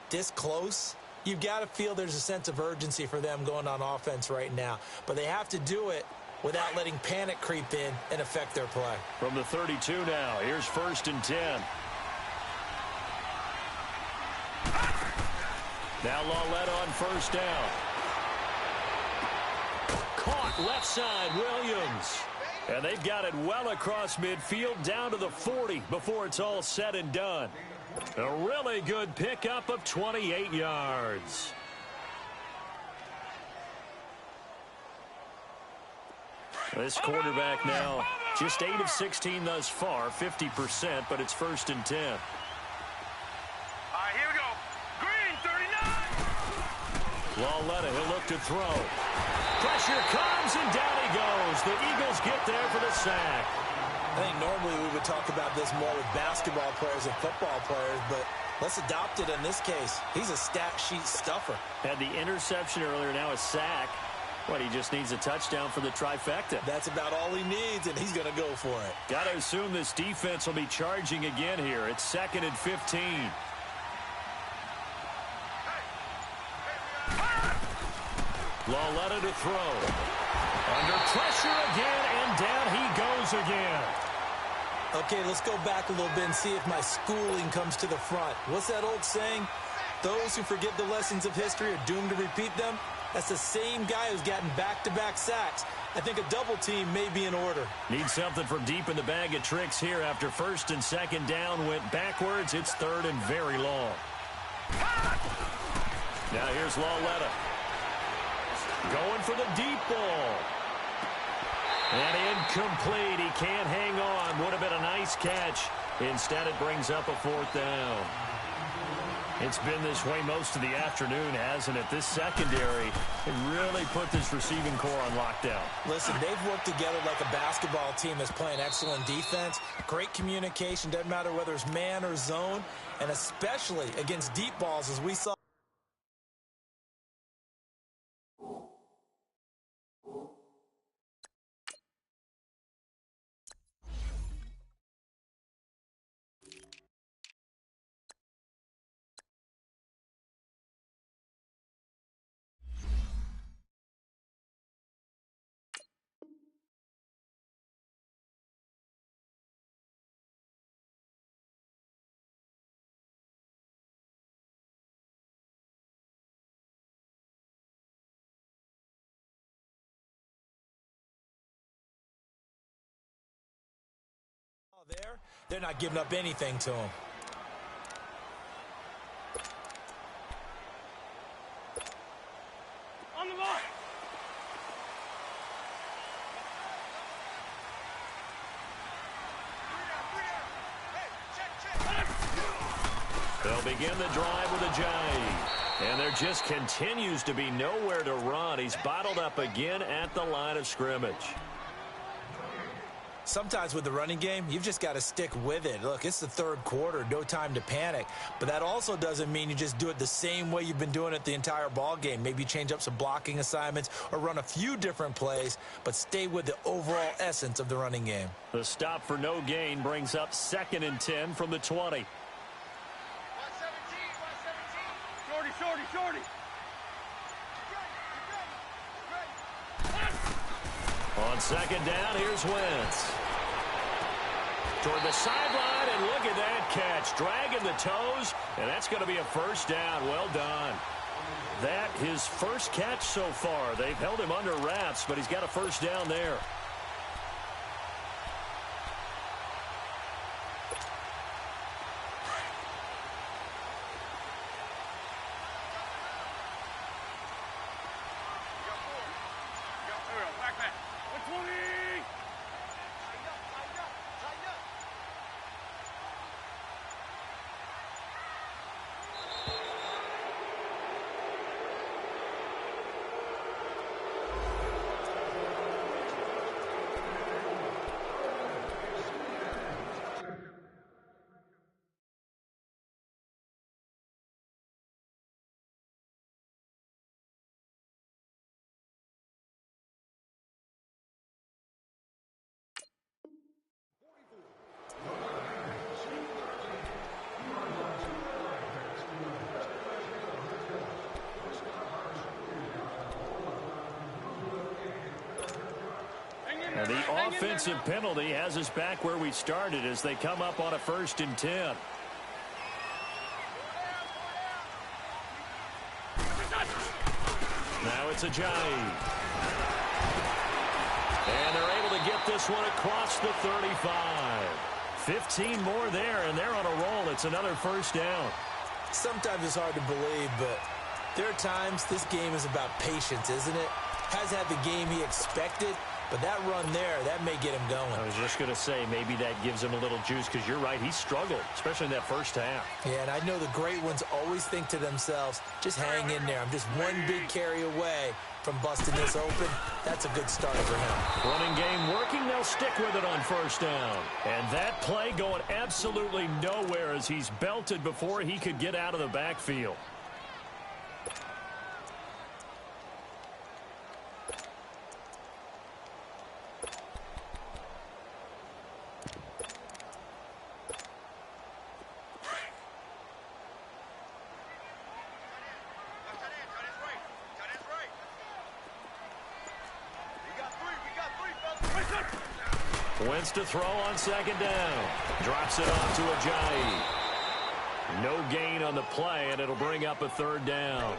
this close, you've got to feel there's a sense of urgency for them going on offense right now. But they have to do it without letting panic creep in and affect their play. From the 32 now, here's 1st and 10. Now Lawletta on 1st down. Caught left side, Williams. And they've got it well across midfield down to the 40 before it's all said and done. A really good pickup of 28 yards. This quarterback now just 8 of 16 thus far, 50%, but it's 1st and 10. All right, here we go. Green, 39. Lawletta, he'll look to throw. Pressure comes, and down he goes. The Eagles get there for the sack. I think normally we would talk about this more with basketball players and football players, but let's adopt it in this case. He's a stat sheet stuffer. Had the interception earlier, now a sack. What, he just needs a touchdown for the trifecta. That's about all he needs, and he's going to go for it. Got to assume this defense will be charging again here. It's 2nd and 15. Lawletta to throw. Under pressure again, and down he goes again. Okay, let's go back a little bit and see if my schooling comes to the front. What's that old saying? Those who forget the lessons of history are doomed to repeat them. That's the same guy who's gotten back-to-back sacks. I think a double team may be in order. Need something from deep in the bag of tricks here after 1st and 2nd down went backwards. It's 3rd and very long. Now here's Lawletta. Going for the deep ball. And incomplete. He can't hang on. Would have been a nice catch. Instead, it brings up a 4th down. It's been this way most of the afternoon, hasn't it? This secondary really put this receiving core on lockdown. Listen, they've worked together like a basketball team that's playing excellent defense. Great communication. Doesn't matter whether it's man or zone. And especially against deep balls, as we saw. They're not giving up anything to him. On the ball. They'll begin the drive with Ajayi. And there just continues to be nowhere to run. He's bottled up again at the line of scrimmage. Sometimes with the running game, you've just got to stick with it. Look, it's the third quarter, no time to panic. But that also doesn't mean you just do it the same way you've been doing it the entire ball game. Maybe change up some blocking assignments or run a few different plays, but stay with the overall essence of the running game. The stop for no gain brings up 2nd and 10 from the 20. Shorty. On 2nd down, here's Wentz. Toward the sideline, and look at that catch. Dragging the toes, and that's going to be a first down. Well done. That his first catch so far. They've held him under wraps, but he's got a first down there. And the offensive penalty has us back where we started as they come up on a 1st and 10. Now it's Ajayi. And they're able to get this one across the 35. 15 more there, and they're on a roll. It's another first down. Sometimes it's hard to believe, but there are times this game is about patience, isn't it? Has had the game he expected, but that run there, that may get him going. I was just going to say, maybe that gives him a little juice because you're right, he struggled, especially in that first half. Yeah, and I know the great ones always think to themselves, just hang in there. I'm just one big carry away from busting this open. That's a good start for him. Running game working, they'll stick with it on first down. And that play going absolutely nowhere as he's belted before he could get out of the backfield. Wentz to throw on 2nd down. Drops it off to Ajayi. No gain on the play, and it'll bring up a 3rd down.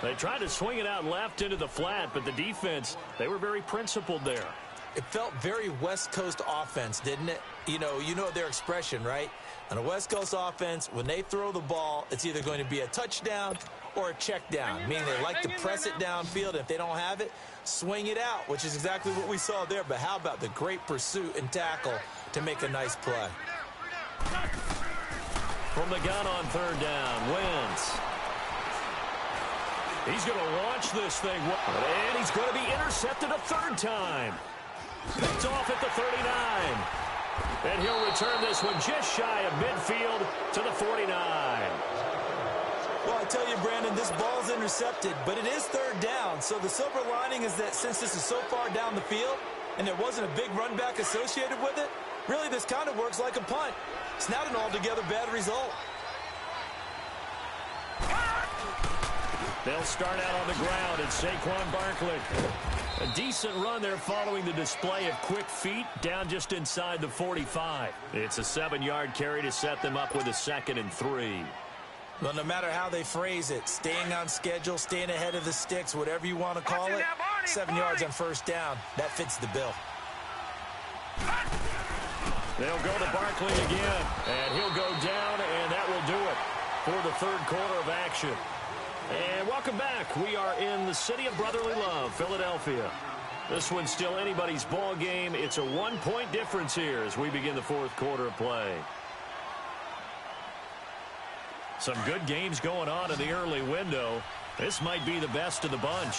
They tried to swing it out left into the flat, but the defense, they were very principled there. It felt very West Coast offense, didn't it? You know their expression, right? On a West Coast offense, when they throw the ball, it's either going to be a touchdown or a check down, meaning they like to press it downfield. If they don't have it, swing it out, which is exactly what we saw there. But how about the great pursuit and tackle to make a nice play? From the gun on 3rd down, Wentz. He's going to launch this thing, and he's going to be intercepted a 3rd time. Picked off at the 39. And he'll return this one just shy of midfield to the 49. Well, I tell you, Brandon, this ball's intercepted, but it is 3rd down. So the silver lining is that since this is so far down the field and there wasn't a big run back associated with it, really this kind of works like a punt. It's not an altogether bad result. They'll start out on the ground at Saquon Barkley. A decent run there following the display of quick feet down just inside the 45. It's a 7-yard carry to set them up with a 2nd and 3. Well, no matter how they phrase it, staying on schedule, staying ahead of the sticks, whatever you want to call it, 7 yards on 1st down, that fits the bill. They'll go to Barkley again, and he'll go down, and that will do it for the 3rd quarter of action. And welcome back. We are in the city of brotherly love, Philadelphia. This one's still anybody's ball game. It's a 1-point difference here as we begin the 4th quarter of play. Some good games going on in the early window. This might be the best of the bunch.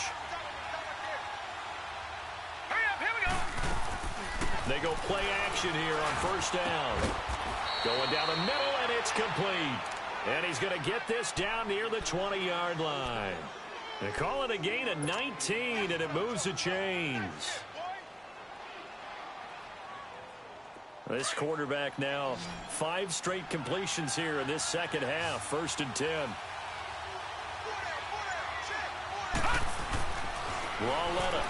They go play action here on first down. Going down the middle, and it's complete. And he's going to get this down near the 20-yard line. They call it a gain of 19, and it moves the chains. This quarterback now 5 straight completions here in this second half. 1st and 10. Lauletta.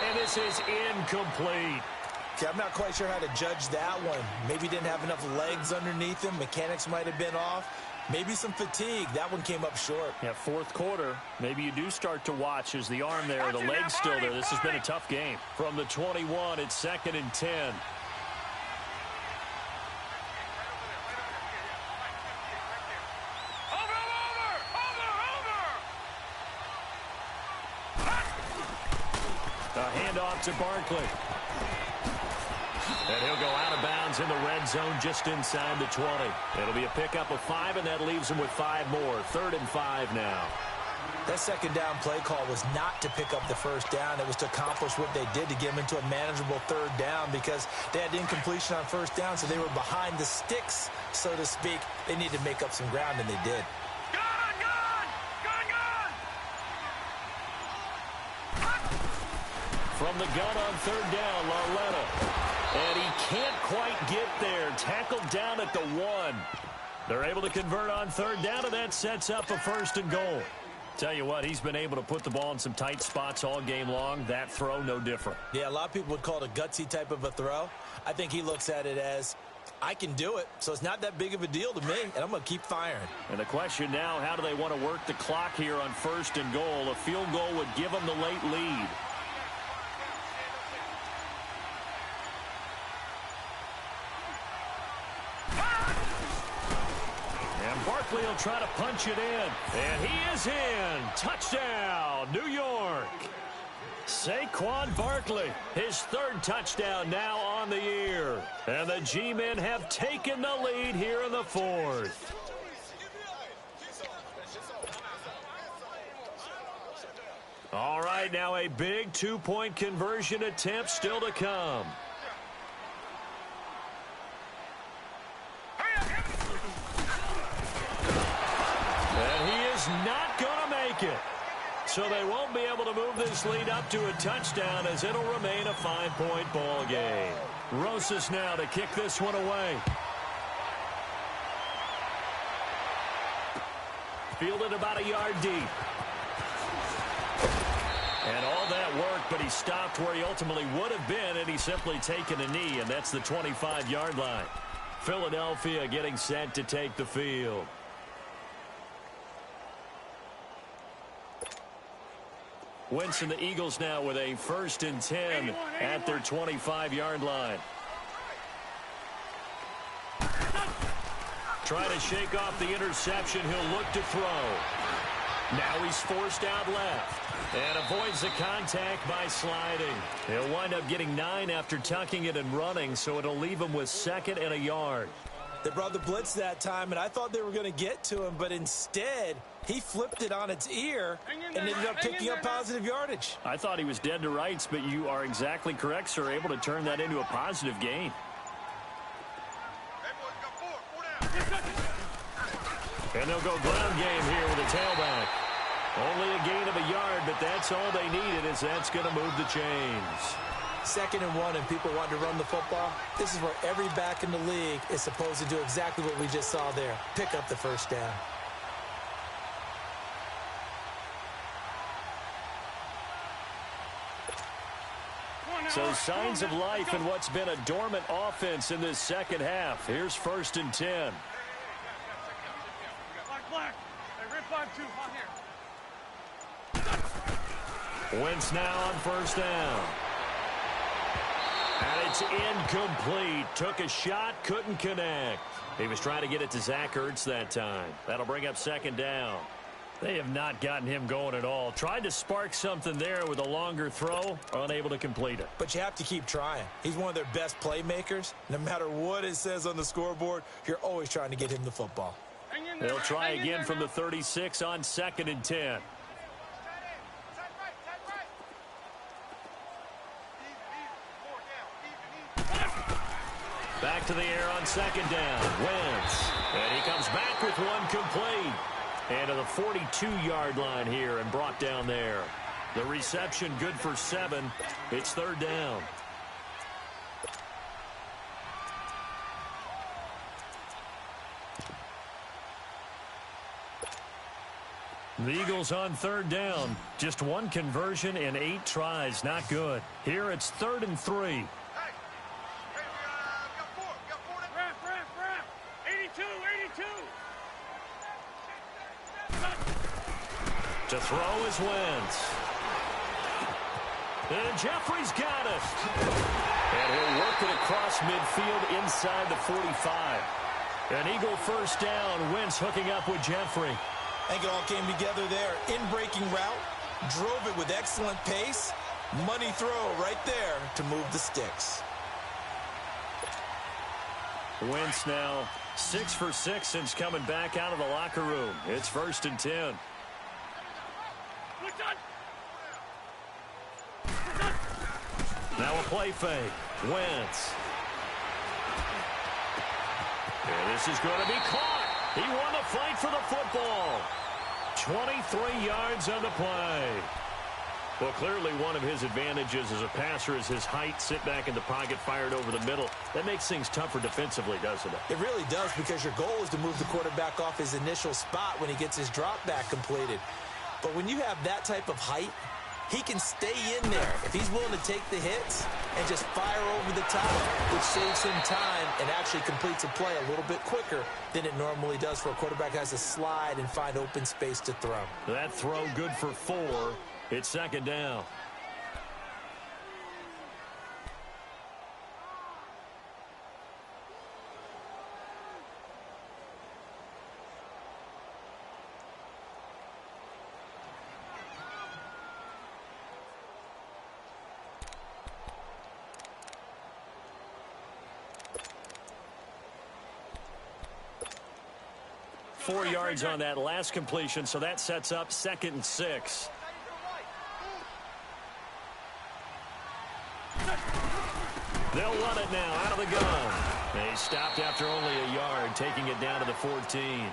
And this is incomplete. Okay, I'm not quite sure how to judge that one. Maybe didn't have enough legs underneath him. Mechanics might have been off. Maybe some fatigue. That one came up short. Yeah, 4th quarter. Maybe you do start to watch as the arm there, the leg's still there. This has been a tough game. From the 21, it's 2nd and 10. A handoff to Barkley. And he'll go out of bounds in the red zone just inside the 20. It'll be a pickup of 5, and that leaves him with 5 more. 3rd and 5 now. That second down play call was not to pick up the first down. It was to accomplish what they did to get him into a manageable 3rd down because they had incompletion on first down, so they were behind the sticks, so to speak. They needed to make up some ground, and they did. From the gun on 3rd down, Lauletta. And he can't quite get there. Tackled down at the 1. They're able to convert on 3rd down, and that sets up a 1st and goal. Tell you what, he's been able to put the ball in some tight spots all game long. That throw, no different. Yeah, a lot of people would call it a gutsy type of a throw. I think he looks at it as, I can do it, so it's not that big of a deal to me, and I'm going to keep firing. And the question now, how do they want to work the clock here on 1st and goal? A field goal would give them the late lead. Barkley will try to punch it in. And he is in. Touchdown, New York. Saquon Barkley, his 3rd touchdown now on the year. And the G-men have taken the lead here in the 4th. All right, now a big 2-point conversion attempt still to come. Not going to make it. So they won't be able to move this lead up to a touchdown as it'll remain a 5-point ball game. Rosas now to kick this one away. Fielded about a yard deep. And all that work, but he stopped where he ultimately would have been, and he's simply taken a knee, and that's the 25-yard line. Philadelphia getting set to take the field. Wentz and the Eagles now with a 1st and 10 at their 25-yard line. Trying to shake off the interception. He'll look to throw. Now he's forced out left and avoids the contact by sliding. He'll wind up getting 9 after tucking it and running, so it'll leave him with 2nd and a yard. They brought the blitz that time, and I thought they were going to get to him, but instead he flipped it on its ear and ended up picking up positive yardage. I thought he was dead to rights, but you are exactly correct, sir. Able to turn that into a positive gain. And they'll go ground game here with a tailback. Only a gain of a yard, but that's all they needed, as that's going to move the chains. 2nd and 1, and people want to run the football. This is where every back in the league is supposed to do exactly what we just saw there. Pick up the 1st down. So signs of life in what's been a dormant offense in this second half. Here's 1st and 10. Wentz now on 1st down. And it's incomplete. Took a shot, couldn't connect. He was trying to get it to Zach Ertz that time. That'll bring up 2nd down. They have not gotten him going at all. Tried to spark something there with a longer throw, unable to complete it. But you have to keep trying. He's one of their best playmakers. No matter what it says on the scoreboard, you're always trying to get him the football. They'll try again from the 36 on 2nd and 10. Back to the air on second down. Wentz. And he comes back with one complete. And to the 42-yard line here and brought down there. The reception good for 7. It's third down. The Eagles on third down. Just one conversion in 8 tries. Not good. Here it's 3rd and 3. To throw is Wentz. And Jeffrey's got it. And he'll work it across midfield inside the 45. An Eagle first down. Wentz hooking up with Jeffrey. I think it all came together there. In-breaking route. Drove it with excellent pace. Money throw right there to move the sticks. Wentz now 6 for 6 since coming back out of the locker room. It's 1st and 10. Now a play fake. Wentz. And this is going to be caught. He won the fight for the football. 23 yards on the play. Well, clearly one of his advantages as a passer is his height. Sit back in the pocket, fired over the middle. That makes things tougher defensively, doesn't it? It really does, because your goal is to move the quarterback off his initial spot when he gets his drop back completed. But when you have that type of height, he can stay in there if he's willing to take the hits and just fire over the top, which saves him time and actually completes a play a little bit quicker than it normally does for a quarterback who has to slide and find open space to throw. That throw good for 4. It's second down. Four yards on that last completion, so that sets up 2nd and 6. They'll run it now out of the gun. They stopped after only a yard, taking it down to the 14.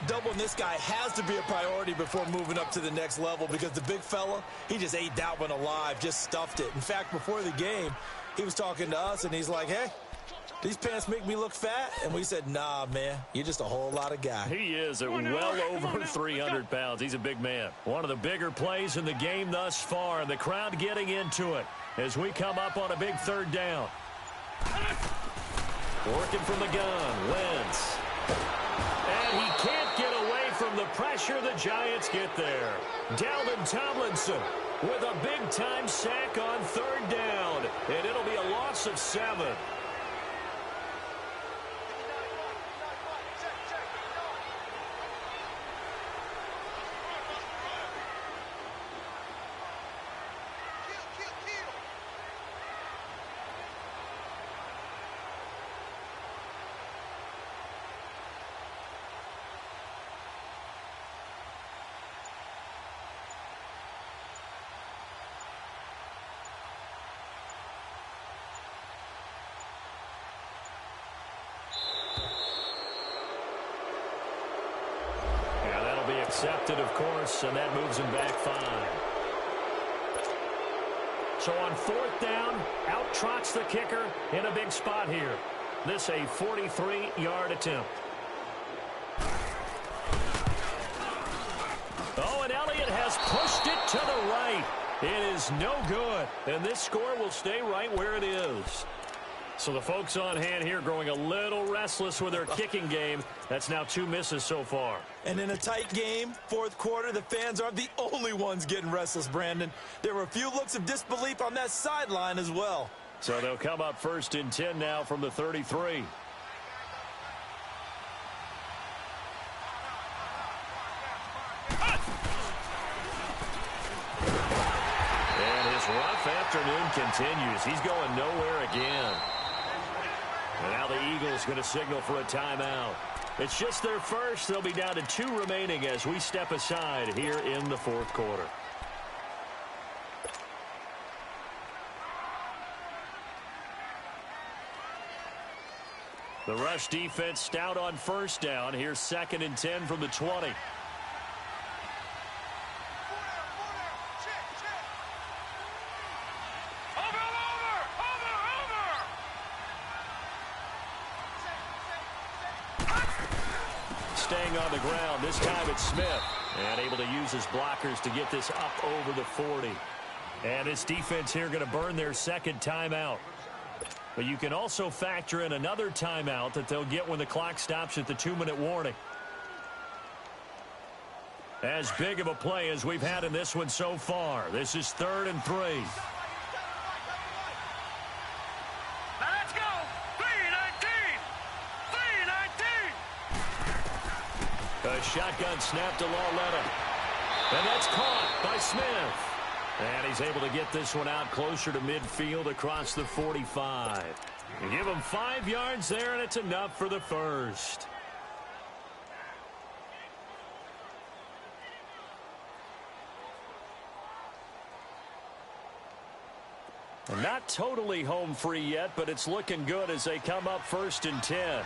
Doubling this guy has to be a priority before moving up to the next level, because the big fella, he just ate that one alive, just stuffed it. In fact, before the game, he was talking to us, and he's like, hey, these pants make me look fat? And we said, nah, man, you're just a whole lot of guy. He is at well over 300 pounds. He's a big man. One of the bigger plays in the game thus far. The crowd getting into it as we come up on a big third down. Working from the gun, Wentz. And he can't get away from the pressure. The Giants get there. Dalvin Tomlinson with a big-time sack on third down. And it'll be a loss of 7. Accepted, of course, and that moves him back 5. So on 4th down, out trots the kicker in a big spot here. This a 43-yard attempt. Oh, and Elliott has pushed it to the right. It is no good, and this score will stay right where it is. So the folks on hand here growing a little restless with their kicking game. That's now 2 misses so far. And in a tight game, 4th quarter, the fans aren't the only ones getting restless, Brandon. There were a few looks of disbelief on that sideline as well. So they'll come up 1st and 10 now from the 33. And his rough afternoon continues. He's going nowhere again. And now the Eagles going to signal for a timeout. It's just their first. They'll be down to 2 remaining as we step aside here in the 4th quarter. The rush defense stout on first down. Here's 2nd and 10 from the 20. Staying on the ground. This time it's Smith. And able to use his blockers to get this up over the 40. And this defense here going to burn their 2nd timeout. But you can also factor in another timeout that they'll get when the clock stops at the 2-minute warning. As big of a play as we've had in this one so far. This is 3rd and 3. Now let's go. 3-19. 3-19. A shotgun snap to Lauletta. And that's caught by Smith. And he's able to get this one out closer to midfield across the 45. You give him 5 yards there, and it's enough for the first. Not totally home free yet, but it's looking good as they come up 1st and 10.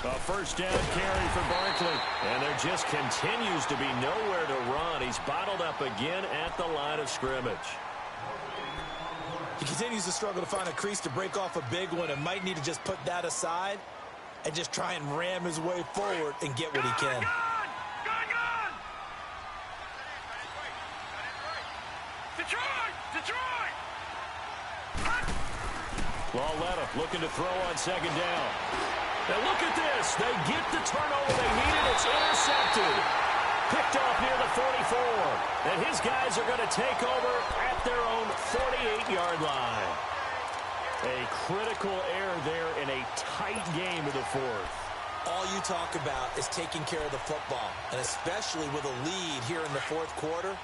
A first down carry for Barkley. And there just continues to be nowhere to run. He's bottled up again at the line of scrimmage. He continues to struggle to find a crease to break off a big one and might need to just put that aside and just try and ram his way forward and get what he can. Detroit! Lauletta looking to throw on 2nd down. Now look at this. They get the turnover they needed. It's intercepted. Picked off near the 44. And his guys are going to take over at their own 48-yard line. A critical error there in a tight game of the 4th. All you talk about is taking care of the football, and especially with a lead here in the 4th quarter.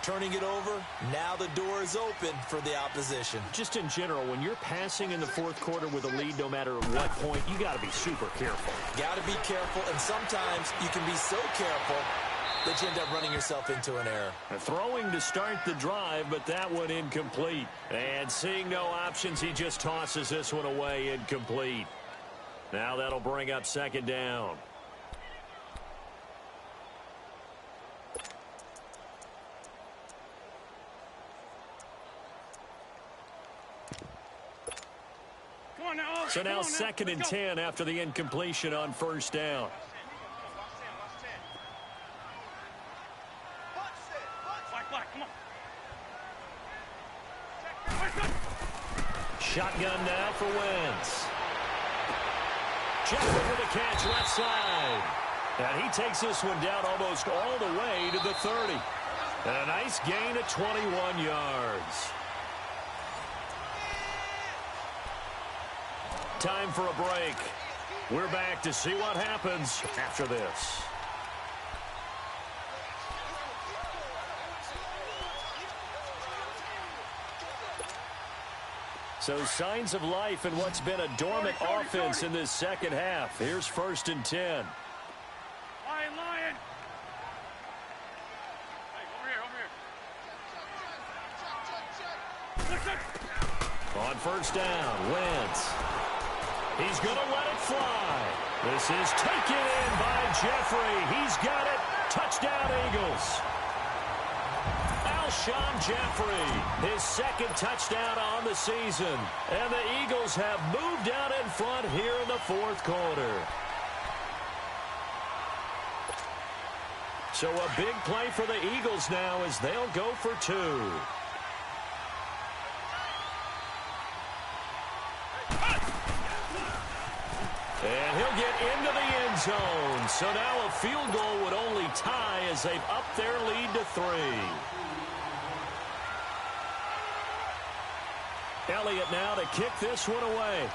Turning it over, now the door is open for the opposition. Just in general, when you're passing in the 4th quarter with a lead, no matter what point, you got to be super careful. Got to be careful, and sometimes you can be so careful that you end up running yourself into an error. Throwing to start the drive, but that one incomplete. And seeing no options, he just tosses this one away incomplete. Now that'll bring up 2nd down. So now 2nd and 10 after the incompletion on 1st down. Shotgun now for Wentz. Jeffrey with a catch left side. And he takes this one down almost all the way to the 30. And a nice gain of 21 yards. Time for a break. We're back to see what happens after this. So signs of life in what's been a dormant offense in this 2nd half. Here's 1st and 10. Lion. Hey, over here. On 1st down, Wentz. He's going to let it fly. This is taken in by Jeffrey. He's got it. Touchdown, Eagles. Alshon Jeffrey, his 2nd touchdown on the season. And the Eagles have moved out in front here in the 4th quarter. So a big play for the Eagles now as they'll go for 2. And he'll get into the end zone. So now a field goal would only tie as they've upped their lead to 3. Elliott now to kick this one away.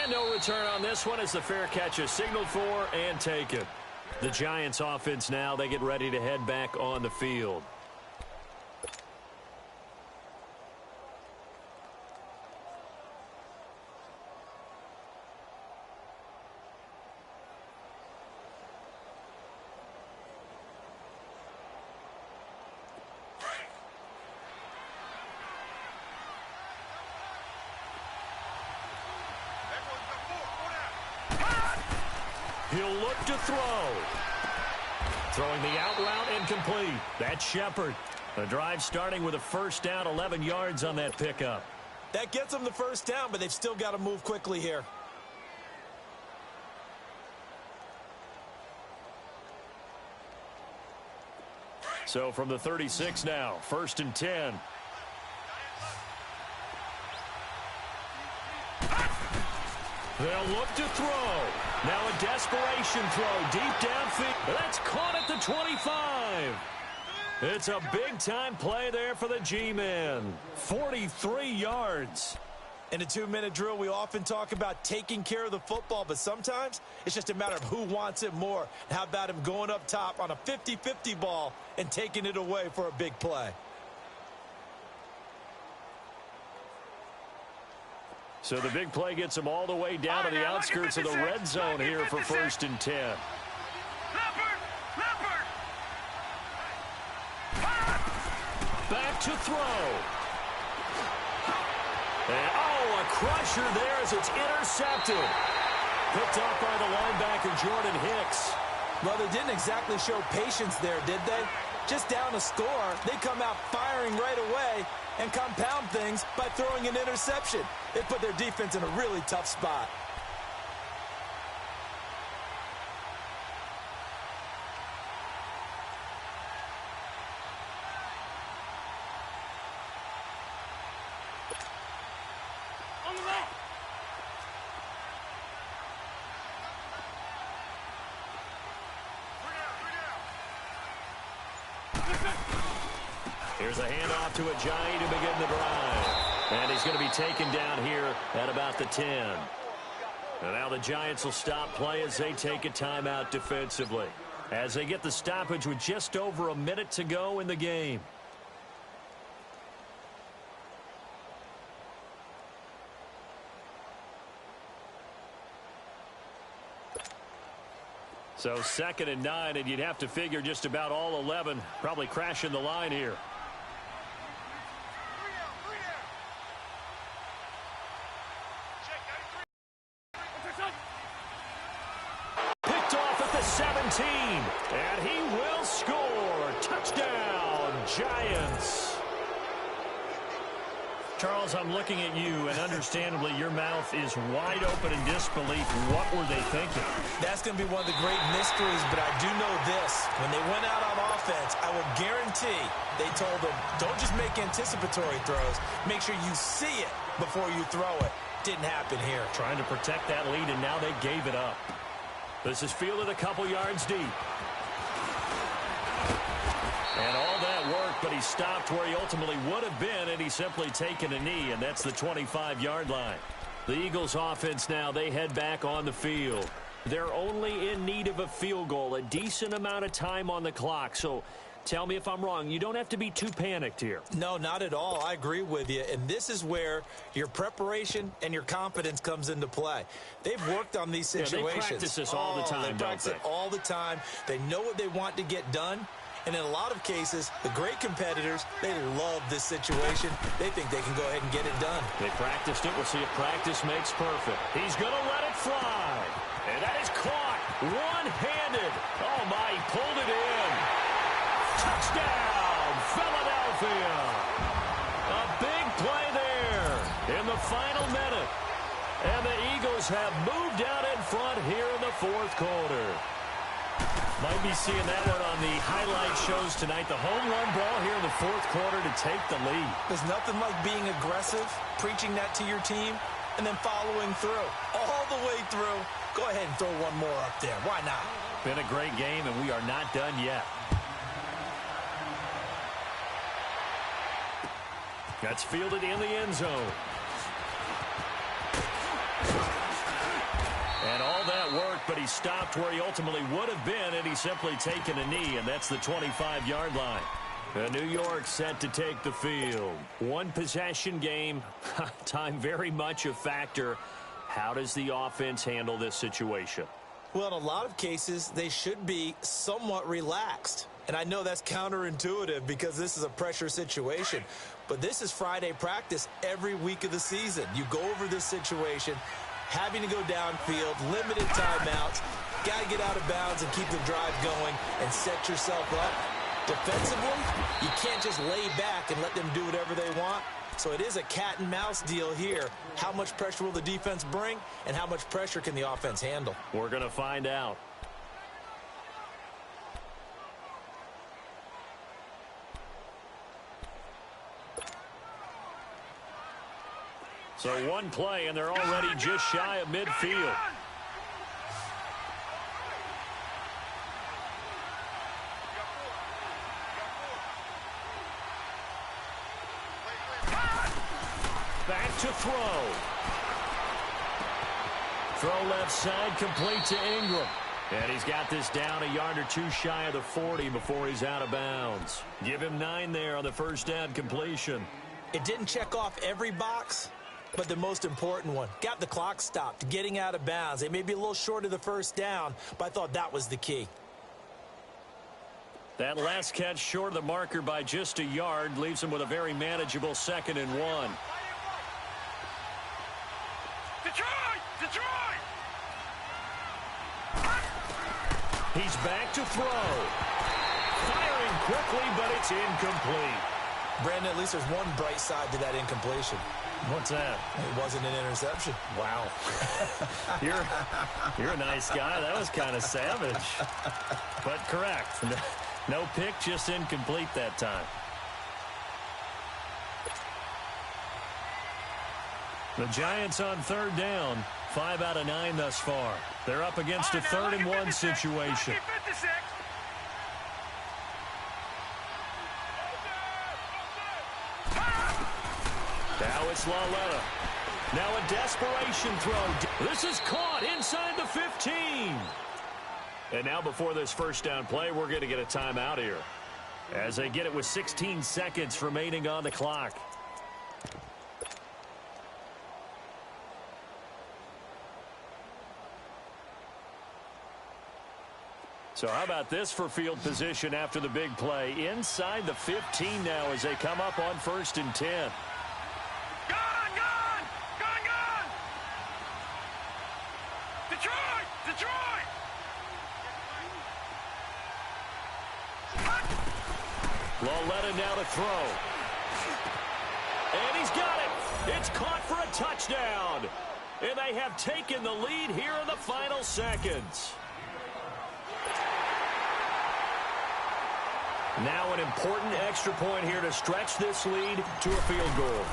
And no return on this one as the fair catch is signaled for and taken. The Giants offense now, they get ready to head back on the field. He'll look to throw. Throwing the out route incomplete. That's Shepard. The drive starting with a first down, 11 yards on that pickup. That gets them the first down, but they've still got to move quickly here. So from the 36 now, 1st and 10. They'll look to throw. Now a desperation throw deep downfield. That's caught at the 25. It's a big-time play there for the G-men. 43 yards. In a 2-minute drill, we often talk about taking care of the football, but sometimes it's just a matter of who wants it more. How about him going up top on a 50-50 ball and taking it away for a big play? So the big play gets him all the way down to the outskirts of the red zone here for 1st and 10. Back to throw. And, a crusher there as it's intercepted. Picked up by the linebacker, Jordan Hicks. Well, they didn't exactly show patience there, did they? Just down a score, they come out firing right away and compound things by throwing an interception. They put their defense in a really tough spot. Here's a handoff to Ajayi to begin the drive. And he's going to be taken down here at about the 10. And now the Giants will stop play as they take a timeout defensively, as they get the stoppage with just over a minute to go in the game. So 2nd and 9, and you'd have to figure just about all 11 probably crashing the line here. Picked off at the 17, and he will score. Touchdown, Giants. Charles, I'm looking at you, and understandably, your mouth is wide open in disbelief. What were they thinking? That's going to be one of the great mysteries, but I do know this. When they went out on offense, I will guarantee they told them, don't just make anticipatory throws. Make sure you see it before you throw it. Didn't happen here. Trying to protect that lead, and now they gave it up. This is fielded a couple yards deep. And all that worked, but he stopped where he ultimately would have been, and he's simply taken a knee, and that's the 25-yard line. The Eagles offense now, they head back on the field. They're only in need of a field goal, a decent amount of time on the clock. So tell me if I'm wrong. You don't have to be too panicked here. No, not at all. I agree with you. And this is where your preparation and your confidence comes into play. They've worked on these situations. Yeah, they practice this all the time, They practice it all the time. They know what they want to get done. And in a lot of cases, the great competitors, they love this situation. They think they can go ahead and get it done. They practiced it. We'll see if practice makes perfect. He's going to let it fly. And that is caught one-handed. Oh, my, he pulled it in. Touchdown, Philadelphia. A big play there in the final minute. And the Eagles have moved out in front here in the 4th quarter. Might be seeing that one on the highlight shows tonight. The home run ball here in the 4th quarter to take the lead. There's nothing like being aggressive, preaching that to your team, and then following through. All the way through. Go ahead and throw one more up there. Why not? Been a great game, and we are not done yet. That's fielded in the end zone. And all that worked, but he stopped where he ultimately would have been, and he's simply taken a knee, and that's the 25-yard line. New York set to take the field. One possession game, time very much a factor. How does the offense handle this situation? Well, in a lot of cases, they should be somewhat relaxed. And I know that's counterintuitive because this is a pressure situation. But this is Friday practice every week of the season. You go over this situation, having to go downfield, limited timeouts. Got to get out of bounds and keep the drive going and set yourself up. Defensively, you can't just lay back and let them do whatever they want. So it is a cat and mouse deal here. How much pressure will the defense bring, and how much pressure can the offense handle? We're going to find out. So one play, and they're already just shy of midfield. Back to throw. Throw left side, complete to Ingram. And he's got this down a yard or two shy of the 40 before he's out of bounds. Give him 9 there on the first down completion. It didn't check off every box, but the most important one. Got the clock stopped, getting out of bounds. They may be a little short of the first down, but I thought that was the key. That last catch short of the marker by just a yard leaves him with a very manageable 2nd and 1. Detroit! He's back to throw. Firing quickly, but it's incomplete. Brandon, at least there's one bright side to that incompletion. What's that? It wasn't an interception. Wow. You're a nice guy. That was kind of savage. But correct. No pick, just incomplete that time. The Giants on 3rd down. 5 out of 9 thus far. They're up against a 3rd and 1 situation. Now it's Laletta. Now a desperation throw. This is caught inside the 15. And now before this first down play, we're going to get a timeout here, as they get it with 16 seconds remaining on the clock. So how about this for field position after the big play? Inside the 15 now as they come up on 1st and 10. Gone! Detroit! Laletta now to throw. And he's got it. It's caught for a touchdown. And they have taken the lead here in the final seconds. Now an important extra point here to stretch this lead to a field goal.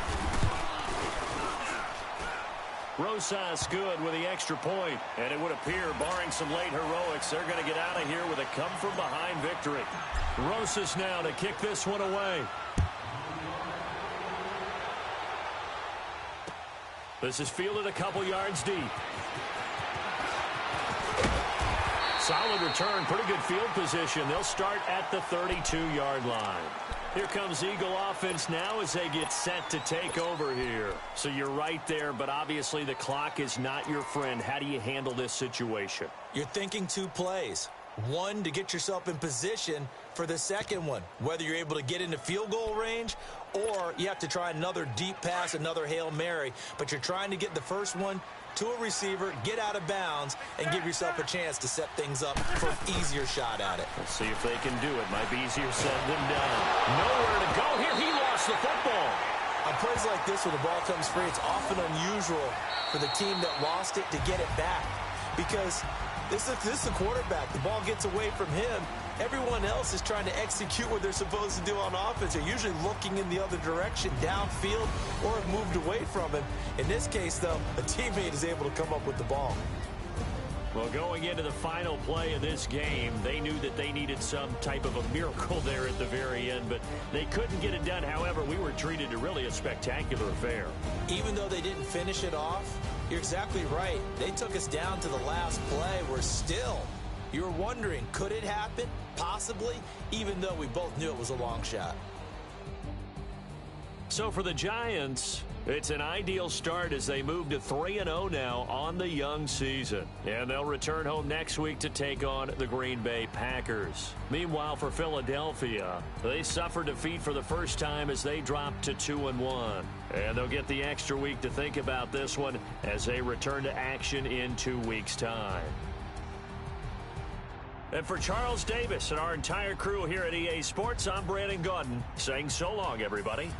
Rosas good with the extra point, and it would appear, barring some late heroics, they're going to get out of here with a come-from-behind victory. Rosas now to kick this one away. This is fielded a couple yards deep. Solid return, pretty good field position. They'll start at the 32-yard line. Here comes Eagle offense now as they get set to take over here. So you're right there, but obviously the clock is not your friend. How do you handle this situation? You're thinking 2 plays. One, to get yourself in position for the second one, whether you're able to get into field goal range or you have to try another deep pass, another Hail Mary. But you're trying to get the first one to a receiver, get out of bounds, and give yourself a chance to set things up for an easier shot at it. We'll see if they can do it. Might be easier said than done. Nowhere to go here. He lost the football. On plays like this where the ball comes free, it's often unusual for the team that lost it to get it back. Because this is the quarterback. The ball gets away from him. Everyone else is trying to execute what they're supposed to do on offense. They're usually looking in the other direction, downfield, or have moved away from him. In this case, though, a teammate is able to come up with the ball. Well, going into the final play of this game, they knew that they needed some type of a miracle there at the very end, but they couldn't get it done. However, we were treated to really a spectacular affair. Even though they didn't finish it off, you're exactly right. They took us down to the last play. We're still, you're wondering, could it happen? Possibly, even though we both knew it was a long shot. So for the Giants, it's an ideal start as they move to 3-0 now on the young season. And they'll return home next week to take on the Green Bay Packers. Meanwhile, for Philadelphia, they suffered defeat for the first time as they dropped to 2-1. And they'll get the extra week to think about this one as they return to action in 2 weeks' time. And for Charles Davis and our entire crew here at EA Sports, I'm Brandon Gaudin saying so long, everybody.